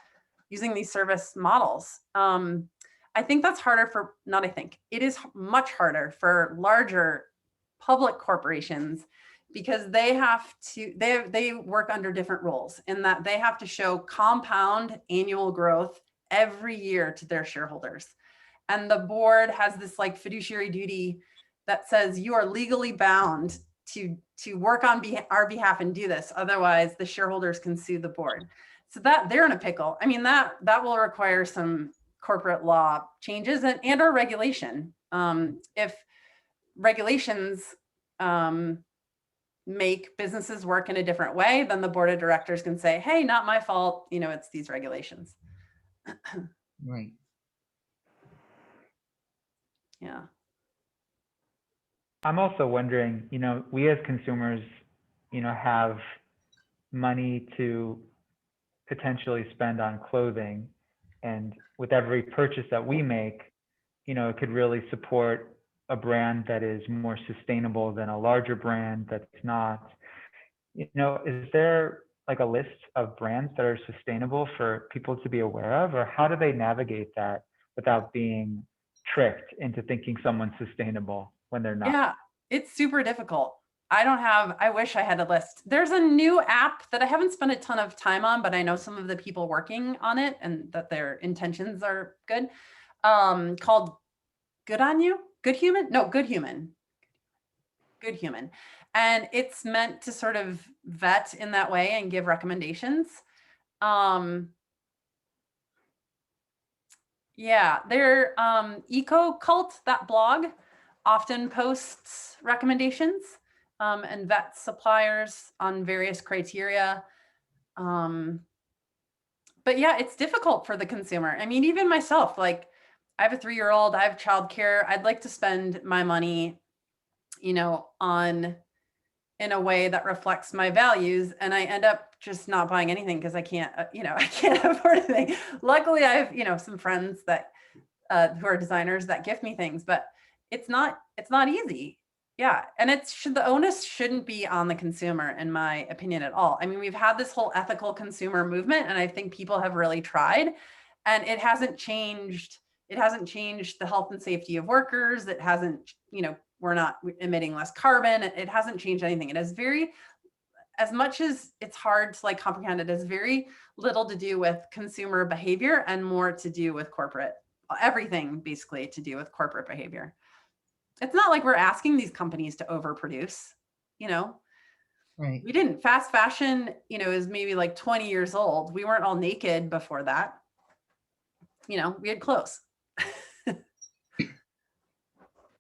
models. I think that's harder it is much harder for larger public corporations, because they work under different rules, in that they have to show compound annual growth every year to their shareholders. And the board has this like fiduciary duty that says you are legally bound to work on our behalf and do this. Otherwise, the shareholders can sue the board. So that they're in a pickle. I mean, that will require some corporate law changes and or regulation. If regulations make businesses work in a different way, then the board of directors can say, hey, not my fault, it's these regulations. Right. Yeah. I'm also wondering, we as consumers, have money to potentially spend on clothing. And with every purchase that we make, it could really support a brand that is more sustainable than a larger brand that's not. Is there like a list of brands that are sustainable for people to be aware of, or how do they navigate that without being tricked into thinking someone's sustainable when they're not? Yeah, it's super difficult. I wish I had a list. There's a new app that I haven't spent a ton of time on, but I know some of the people working on it and that their intentions are good, called Good On You? Good Human? No, Good Human. Good Human. And it's meant to sort of vet in that way and give recommendations. Yeah, their Eco Cult, that blog, often posts recommendations and vets suppliers on various criteria. But yeah, it's difficult for the consumer. I mean, even myself, like I have a 3-year-old, I have childcare. I'd like to spend my money, in a way that reflects my values. And I end up just not buying anything because I can't, I can't afford anything. Luckily, I have, some friends that who are designers that gift me things, but it's not easy. Yeah. And the onus shouldn't be on the consumer, in my opinion, at all. I mean, we've had this whole ethical consumer movement, and I think people have really tried, and it hasn't changed. It hasn't changed the health and safety of workers. It hasn't, we're not emitting less carbon. It hasn't changed anything. It has as much as it's hard to like comprehend, it has very little to do with consumer behavior and more to do with everything basically to do with corporate behavior. It's not like we're asking these companies to overproduce, Right. We didn't. Fast fashion, is maybe like 20 years old. We weren't all naked before that. We had clothes.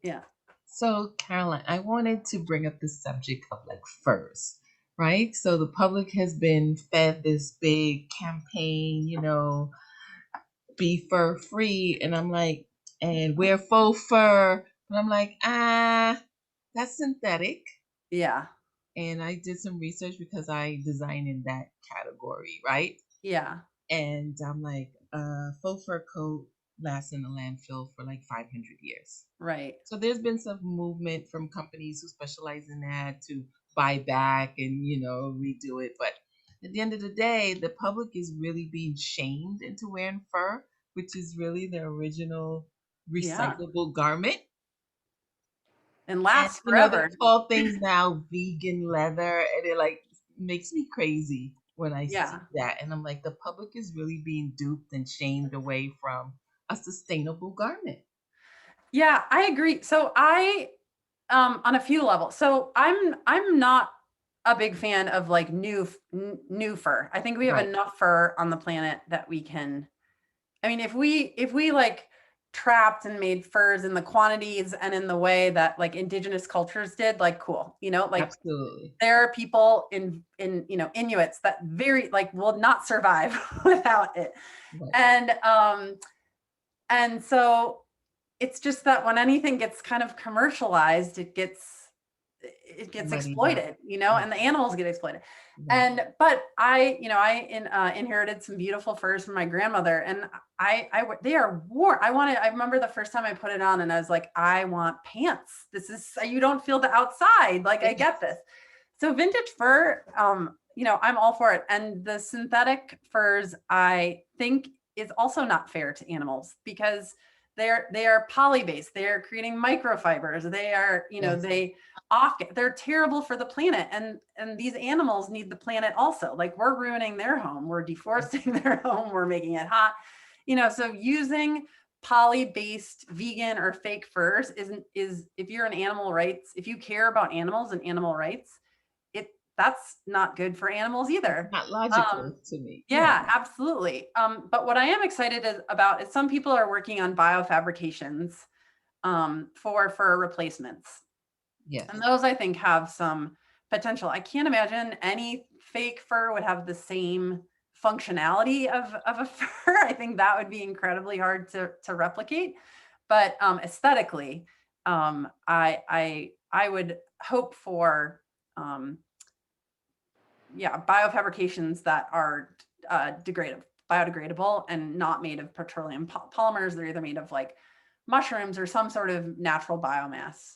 Yeah. So, Caroline, I wanted to bring up the subject of like furs, right? So the public has been fed this big campaign, be fur free. And I'm like, and wear faux fur. And I'm like, that's synthetic. Yeah. And I did some research because I design in that category, right? Yeah. And I'm like, faux fur coat lasts in a landfill for like 500 years. Right. So there's been some movement from companies who specialize in that to buy back and, redo it. But at the end of the day, the public is really being shamed into wearing fur, which is really the original recyclable garment. And lasts forever. They call things now vegan leather, and it like makes me crazy when I see that. And I'm like, the public is really being duped and shamed away from a sustainable garment. Yeah, I agree. So I, on a few levels. So I'm not a big fan of like new fur. I think we have enough fur on the planet that we can. I mean, if we like trapped and made furs in the quantities and in the way that like indigenous cultures did, like cool, like absolutely. There are people in Inuits that will not survive without it. Right. And so it's just that when anything gets kind of commercialized, it gets it gets Somebody exploited, you know, and the animals get exploited. Right. But I inherited some beautiful furs from my grandmother, and they are warm. I remember the first time I put it on and I was like, I want pants. This is, you don't feel the outside. Like, I get this. So vintage fur, I'm all for it. And the synthetic furs, I think, is also not fair to animals, because they are poly based. They are creating microfibers. They are, Yes. they're terrible for the planet, and these animals need the planet also. Like, we're ruining their home, we're deforesting their home, we're making it hot, so using poly based vegan or fake furs is if you're an animal rights, if you care about animals and animal rights, that's not good for animals either. Not logical to me. Yeah, absolutely. But what I am excited about is some people are working on biofabrications for fur replacements. Yes. And those, I think, have some potential. I can't imagine any fake fur would have the same functionality of a fur. I think that would be incredibly hard to replicate. But aesthetically, I would hope for biofabrications that are biodegradable and not made of petroleum polymers. They're either made of like mushrooms or some sort of natural biomass.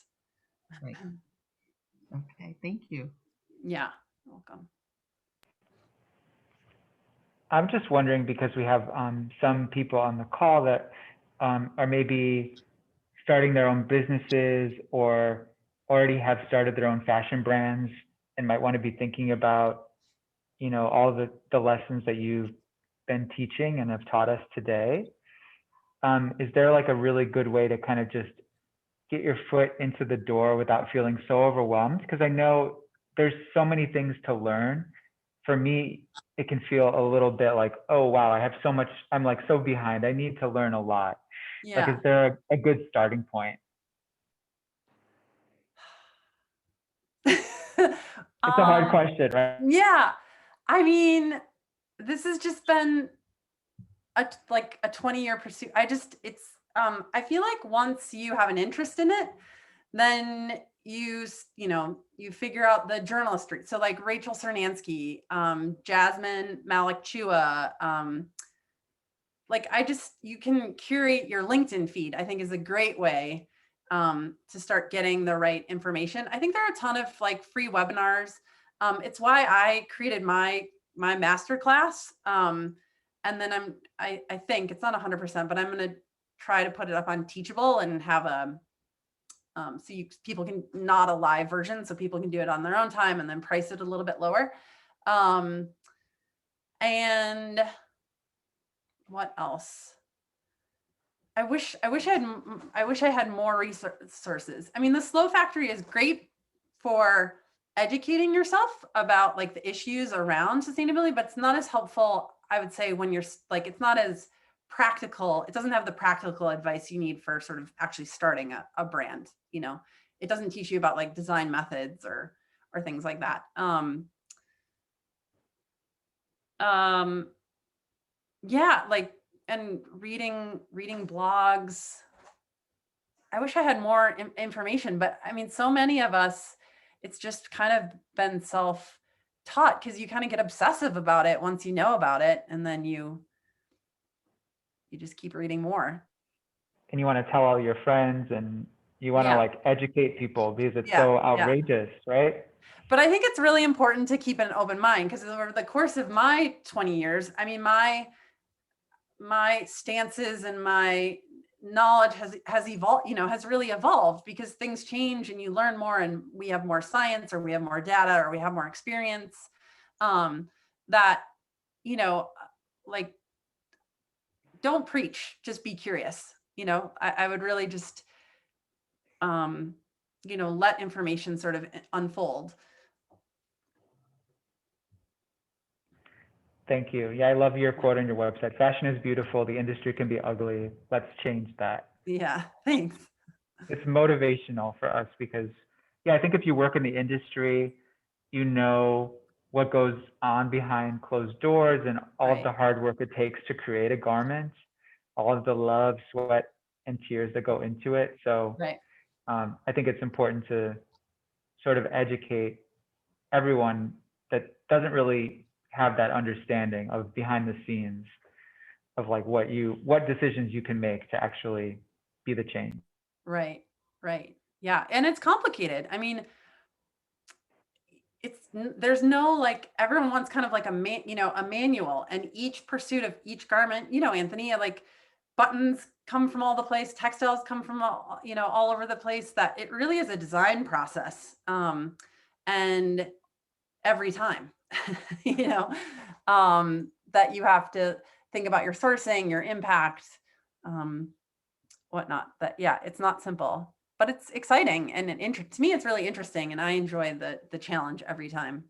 Right. Okay, thank you. Yeah, welcome. I'm just wondering, because we have some people on the call that are maybe starting their own businesses or already have started their own fashion brands and might want to be thinking about, all the lessons that you've been teaching and have taught us today. Is there like a really good way to kind of just get your foot into the door without feeling so overwhelmed? Because I know there's so many things to learn. For me, it can feel a little bit like, oh, wow, I have so much, I'm like so behind. I need to learn a lot. Yeah. Like, is there a good starting point? It's a hard question, right? Yeah. I mean, this has just been a 20-year pursuit. I feel like once you have an interest in it, then you figure out the journalistry. So like Rachel Cernansky, Jasmine Malik Chua, you can curate your LinkedIn feed, I think, is a great way to start getting the right information. I think there are a ton of like free webinars. It's why I created my masterclass. And then I think it's not 100%, but I'm going to try to put it up on Teachable and have a, people can, not a live version, so people can do it on their own time and then price it a little bit lower. And what else? I wish I had more resources. I mean, the Slow Factory is great for educating yourself about like the issues around sustainability, but it's not as helpful, I would say, when you're like, it's not as practical. It doesn't have the practical advice you need for sort of actually starting a brand. It doesn't teach you about like design methods or things like that. Yeah, like, and reading blogs. I wish I had more information, but I mean, so many of us, it's just kind of been self-taught, because you kind of get obsessive about it once you know about it, and then you just keep reading more. And you want to tell all your friends, and you want to like educate people because it's so outrageous, right? But I think it's really important to keep an open mind, because over the course of my 20 years, I mean, my stances and my knowledge has evolved, has really evolved, because things change and you learn more, and we have more science, or we have more data, or we have more experience, that, like, don't preach, just be curious. I would really just, let information sort of unfold. Thank you. Yeah, I love your quote on your website. Fashion is beautiful. The industry can be ugly. Let's change that. Yeah, thanks. It's motivational for us because, I think if you work in the industry, you know what goes on behind closed doors and all of the hard work it takes to create a garment, all of the love, sweat, and tears that go into it. So I think it's important to sort of educate everyone that doesn't really have that understanding of behind the scenes of like what decisions you can make to actually be the change. Right. Right. Yeah. And it's complicated. I mean, there's no, like, everyone wants kind of like a manual, and each pursuit of each garment, Anthony, like buttons come from all the place, textiles come from all over the place, that it really is a design process. And every time, you know, that you have to think about your sourcing, your impact, whatnot. But yeah, it's not simple, but it's exciting, and to me, it's really interesting, and I enjoy the challenge every time.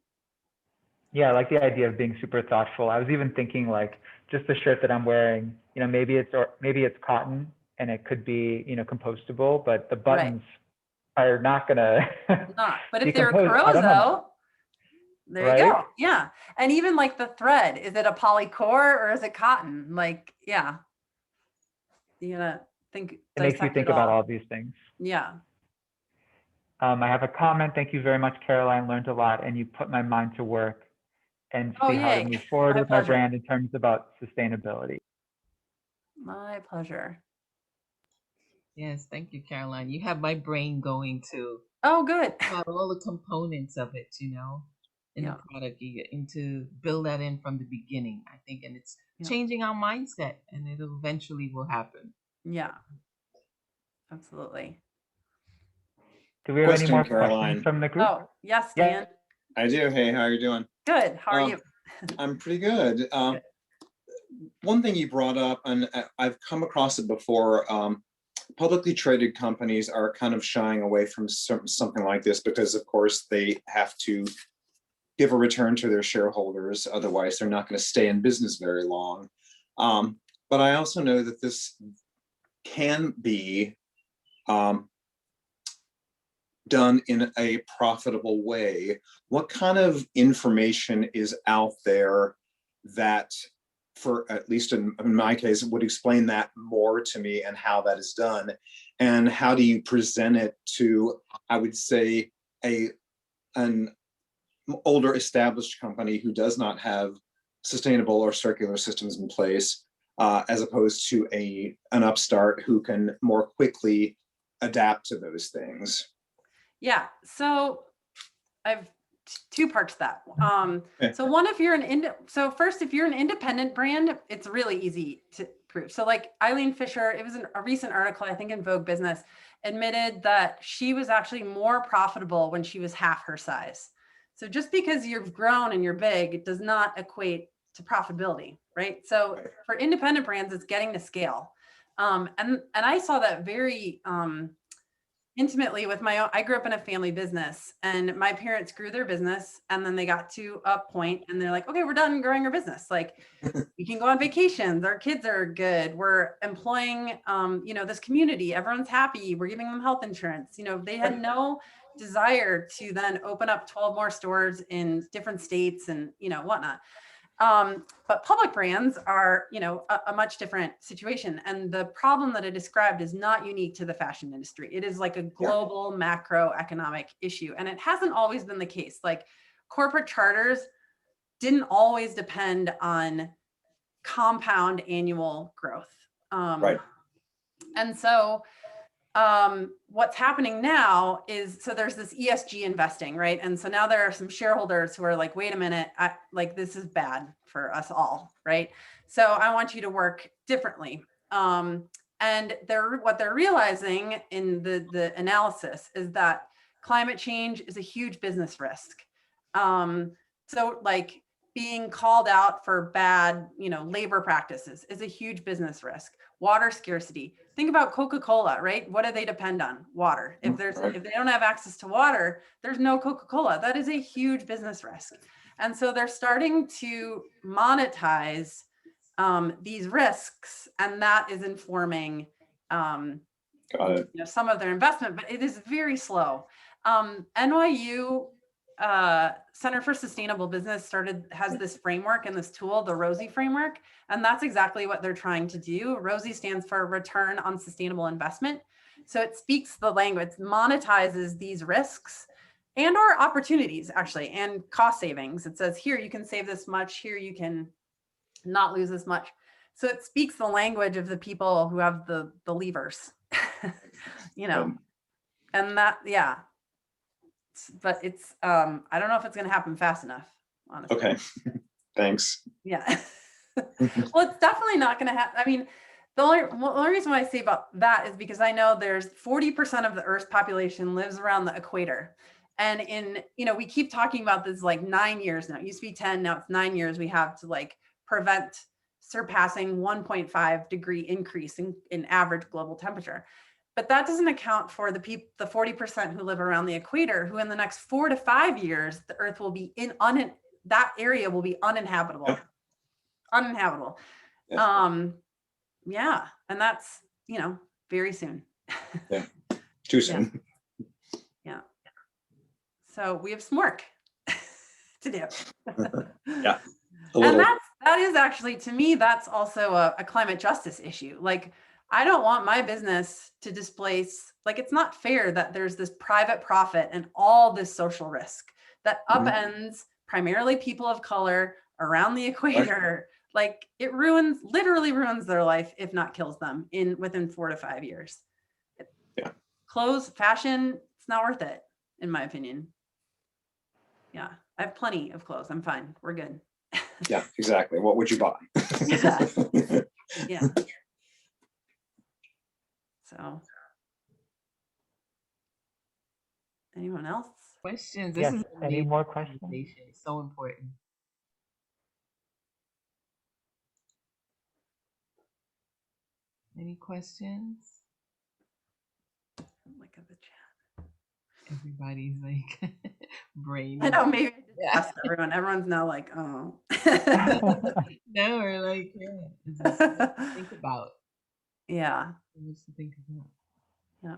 Yeah, I like the idea of being super thoughtful. I was even thinking like just the shirt that I'm wearing, maybe it's cotton and it could be, compostable, but the buttons are not gonna But if they're decompose. I don't know. Carozo, there you go. Yeah. And even like the thread, is it a polycore or is it cotton? Like, yeah. You gotta think. It makes you think about all these things. Yeah. I have a comment. Thank you very much, Caroline. Learned a lot, and you put my mind to work and see how to move forward with my brand in terms about sustainability. My pleasure. Yes, thank you, Caroline. You have my brain going too. Oh, good. About all the components of it, in the product, and to build that in from the beginning, I think, and it's changing our mindset, and it eventually will happen. Yeah, absolutely. Do we have any more questions from the group? Oh, yes, Dan. I do. Hey, how are you doing? Good. How are you? I'm pretty good. One thing you brought up, and I've come across it before, publicly traded companies are kind of shying away from something like this because, of course, they have to give a return to their shareholders. Otherwise, they're not going to stay in business very long. But I also know that this can be done in a profitable way. What kind of information is out there that, for at least in my case, would explain that more to me and how that is done? And how do you present it to, I would say, an older established company who does not have sustainable or circular systems in place, as opposed to an upstart who can more quickly adapt to those things? Yeah, so I've two parts to that. So one, if you're first, if you're an independent brand, it's really easy to prove. So like Eileen Fisher, it was a recent article, I think in Vogue Business, admitted that she was actually more profitable when she was half her size. So just because you've grown and you're big, it does not equate to profitability, right? So for independent brands, it's getting to scale. And I saw that very intimately with my own. I grew up in a family business, and my parents grew their business, and then they got to a point and they're like, okay, we're done growing our business. Like we can go on vacations. Our kids are good. We're employing, this community. Everyone's happy. We're giving them health insurance. They had no desire to then open up 12 more stores in different states and, whatnot. But public brands are, a much different situation. And the problem that I described is not unique to the fashion industry. It is like a global macroeconomic issue. And it hasn't always been the case. Like corporate charters didn't always depend on compound annual growth. And so what's happening now is, so there's this ESG investing, right? And so now there are some shareholders who are like, wait a minute, this is bad for us all, right? So I want you to work differently. And what they're realizing in the analysis is that climate change is a huge business risk. So like being called out for bad, labor practices is a huge business risk. Water scarcity. Think about Coca-Cola, right? What do they depend on? Water. If they don't have access to water, there's no Coca-Cola. That is a huge business risk. And so they're starting to monetize these risks, and that is informing some of their investment, but it is very slow. NYU Center for Sustainable Business has this framework and this tool, the ROSI framework, and that's exactly what they're trying to do. ROSI stands for Return on Sustainable Investment. So it speaks the language, monetizes these risks and or opportunities actually, and cost savings. It says here you can save this much, here you can not lose as much. So it speaks the language of the people who have the levers, you know, and that, yeah. But it's, I don't know if it's going to happen fast enough, honestly. Okay, thanks. Yeah. Well, it's definitely not going to happen. I mean, the only reason why I say about that is because I know there's 40% of the Earth's population lives around the equator. And in, you know, we keep talking about this like 9 years now. It used to be 10, now it's 9 years we have to like prevent surpassing 1.5 degree increase in average global temperature. But that doesn't account for the 40% who live around the equator, who in the next 4 to 5 years, the Earth will be that area will be uninhabitable. Yep. Uninhabitable. Yeah. Yeah, and that's, you know, very soon. Yeah, too soon. Yeah. So we have some work to do. Yeah, and that is actually, to me, that's also a climate justice issue. Like, I don't want my business to displace, like, it's not fair that there's this private profit and all this social risk that upends primarily people of color around the equator. Like, it literally ruins their life, if not kills them within 4 to 5 years. Yeah. Clothes, fashion, it's not worth it, in my opinion. Yeah, I have plenty of clothes. I'm fine. We're good. Yeah, exactly. What would you buy? Yeah. Yeah. So, anyone else? Questions? Yes, This is any amazing more questions? conversation. It's so important. Any questions? Look at the chat. Everybody's like brain. I know, maybe I just Yeah. asked everyone. Everyone's now like, oh. No, we're like, yeah, it's just something to think about. Yeah. Just to think about. Yeah.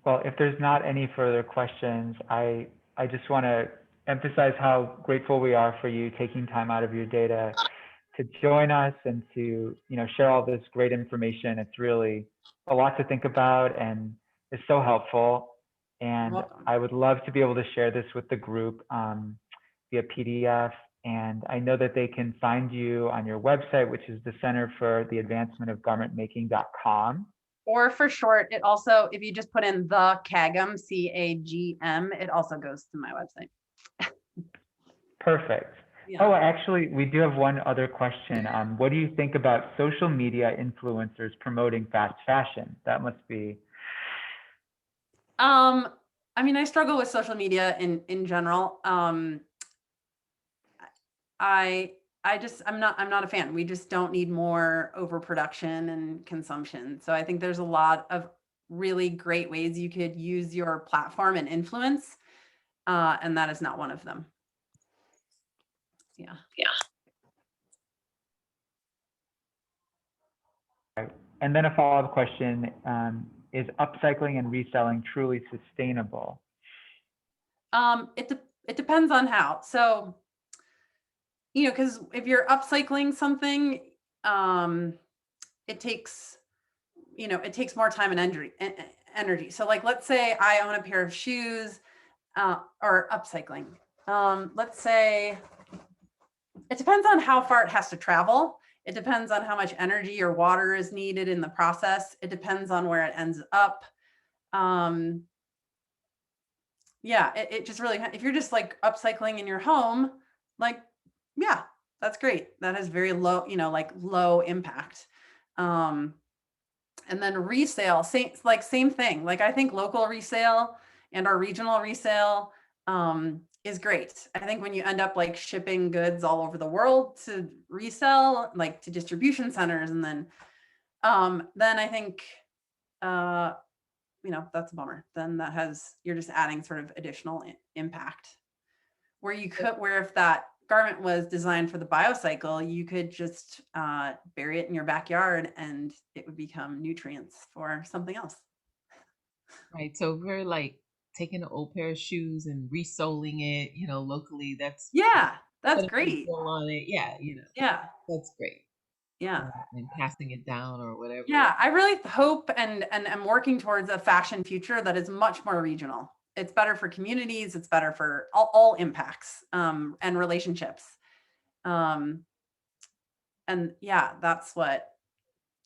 Well, if there's not any further questions, I just want to emphasize how grateful we are for you taking time out of your day to join us and to, you know, share all this great information. It's really a lot to think about and it's so helpful. And Welcome. I would love to be able to share this with the group via PDF. And I know that they can find you on your website, which is the Center for the Advancement of Garment Making.com. Or for short, it also, if you just put in the CAGM, CAGM, it also goes to my website. Perfect. Yeah. Oh, actually, we do have one other question. What do you think about social media influencers promoting fast fashion? That must be. I mean, I struggle with social media in general. I'm not a fan. We just don't need more overproduction and consumption. So I think there's a lot of really great ways you could use your platform and influence. And that is not one of them. Yeah. And then a follow-up question, is upcycling and reselling truly sustainable? It depends on how. So, you know, because if you're upcycling something, it takes more time and energy. So like, let's say I own a pair of shoes, or upcycling. Let's say it depends on how far it has to travel. It depends on how much energy or water is needed in the process. It depends on where it ends up. Yeah, it just really, if you're just like upcycling in your home, like, yeah, that's great. That has very low, you know, like low impact. And then resale, same thing. Like, I think local resale and our regional resale is great. I think when you end up like shipping goods all over the world to resell, like to distribution centers, and then I think, you know, that's a bummer. Then you're just adding sort of additional impact. Where if that garment was designed for the biocycle, you could just bury it in your backyard and it would become nutrients for something else. Right. So we're like taking an old pair of shoes and resoling it, you know, locally. That's great. On it. Yeah, you know. Yeah. That's great. Yeah. And passing it down or whatever. Yeah, I really hope and am working towards a fashion future that is much more regional. it's better for communities, it's better for all impacts and relationships. And yeah, that's what,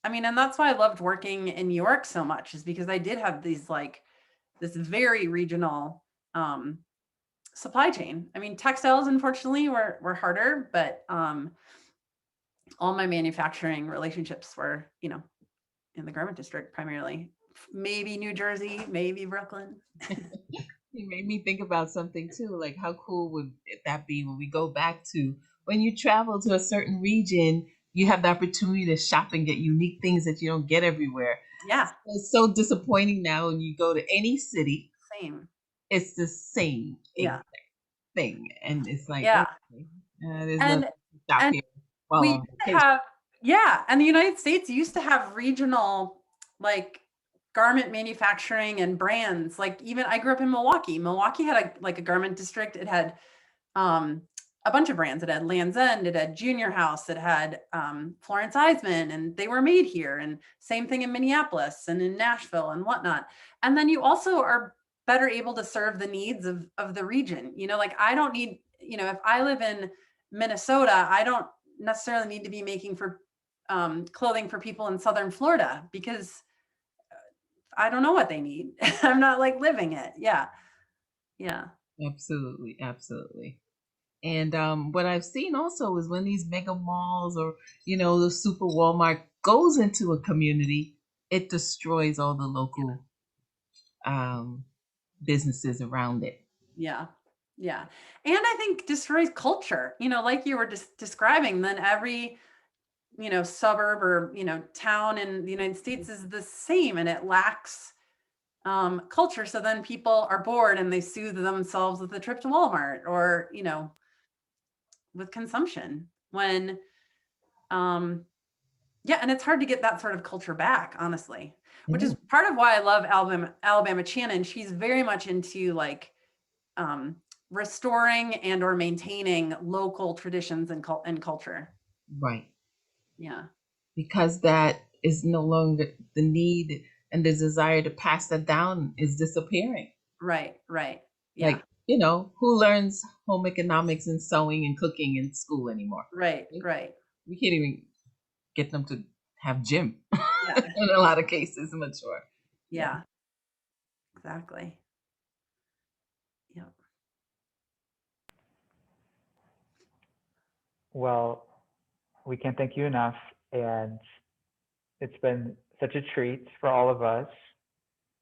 I mean, and that's why I loved working in New York so much, is because I did have these like, this very regional supply chain. I mean, textiles, unfortunately, were harder, but all my manufacturing relationships were, you know, in the garment district primarily. Maybe New Jersey, maybe Brooklyn. You made me think about something too, like how cool would that be when we go back to when you travel to a certain region, you have the opportunity to shop and get unique things that you don't get everywhere. Yeah, It's so disappointing now when you go to any city, same. it's the same Yeah, exact thing. And it's like, yeah. okay, there's And nothing to stop and here while we on used to vacation. have, yeah, and the United States used to have regional like garment manufacturing and brands. Like even I grew up in Milwaukee. Milwaukee had a garment district. It had a bunch of brands. It had Land's End, it had Junior House, it had Florence Eisman, and they were made here. And same thing in Minneapolis and in Nashville and whatnot. And then you also are better able to serve the needs of the region. You know, like I don't need, you know, if I live in Minnesota, I don't necessarily need to be making for clothing for people in Southern Florida, because I don't know what they need. I'm not like living it. Yeah. Yeah. Absolutely, absolutely. And what I've seen also is when these mega malls or the super Walmart goes into a community, it destroys all the local businesses around it. Yeah. Yeah. And I think destroys culture, you know, like you were just describing, then every, you know, suburb or, you know, town in the United States is the same, and it lacks culture. So then people are bored and they soothe themselves with a trip to Walmart or, you know, with consumption when, yeah, and it's hard to get that sort of culture back, honestly, which is part of why I love Alabama Shannon. She's very much into like restoring and or maintaining local traditions and culture. Right. Yeah. Because that is no longer the need, and the desire to pass that down is disappearing. Right. Right. Yeah. Like, who learns home economics and sewing and cooking in school anymore? Right. Right. We can't even get them to have gym Yeah. in a lot of cases, I'm sure. Yeah. Exactly. Yeah. Well, we can't thank you enough. And it's been such a treat for all of us.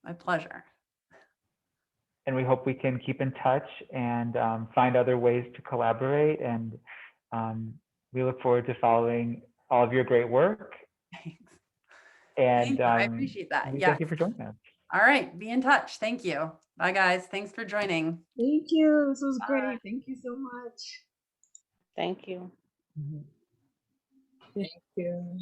My pleasure. And we hope we can keep in touch and find other ways to collaborate. And we look forward to following all of your great work. Thanks. And Thank you. I appreciate that. we Yeah. thank you for joining us. All right. Be in touch. Thank you. Bye, guys. Thanks for joining. Thank you. This was great. Thank you so much. Thank you. Mhm. Thank you.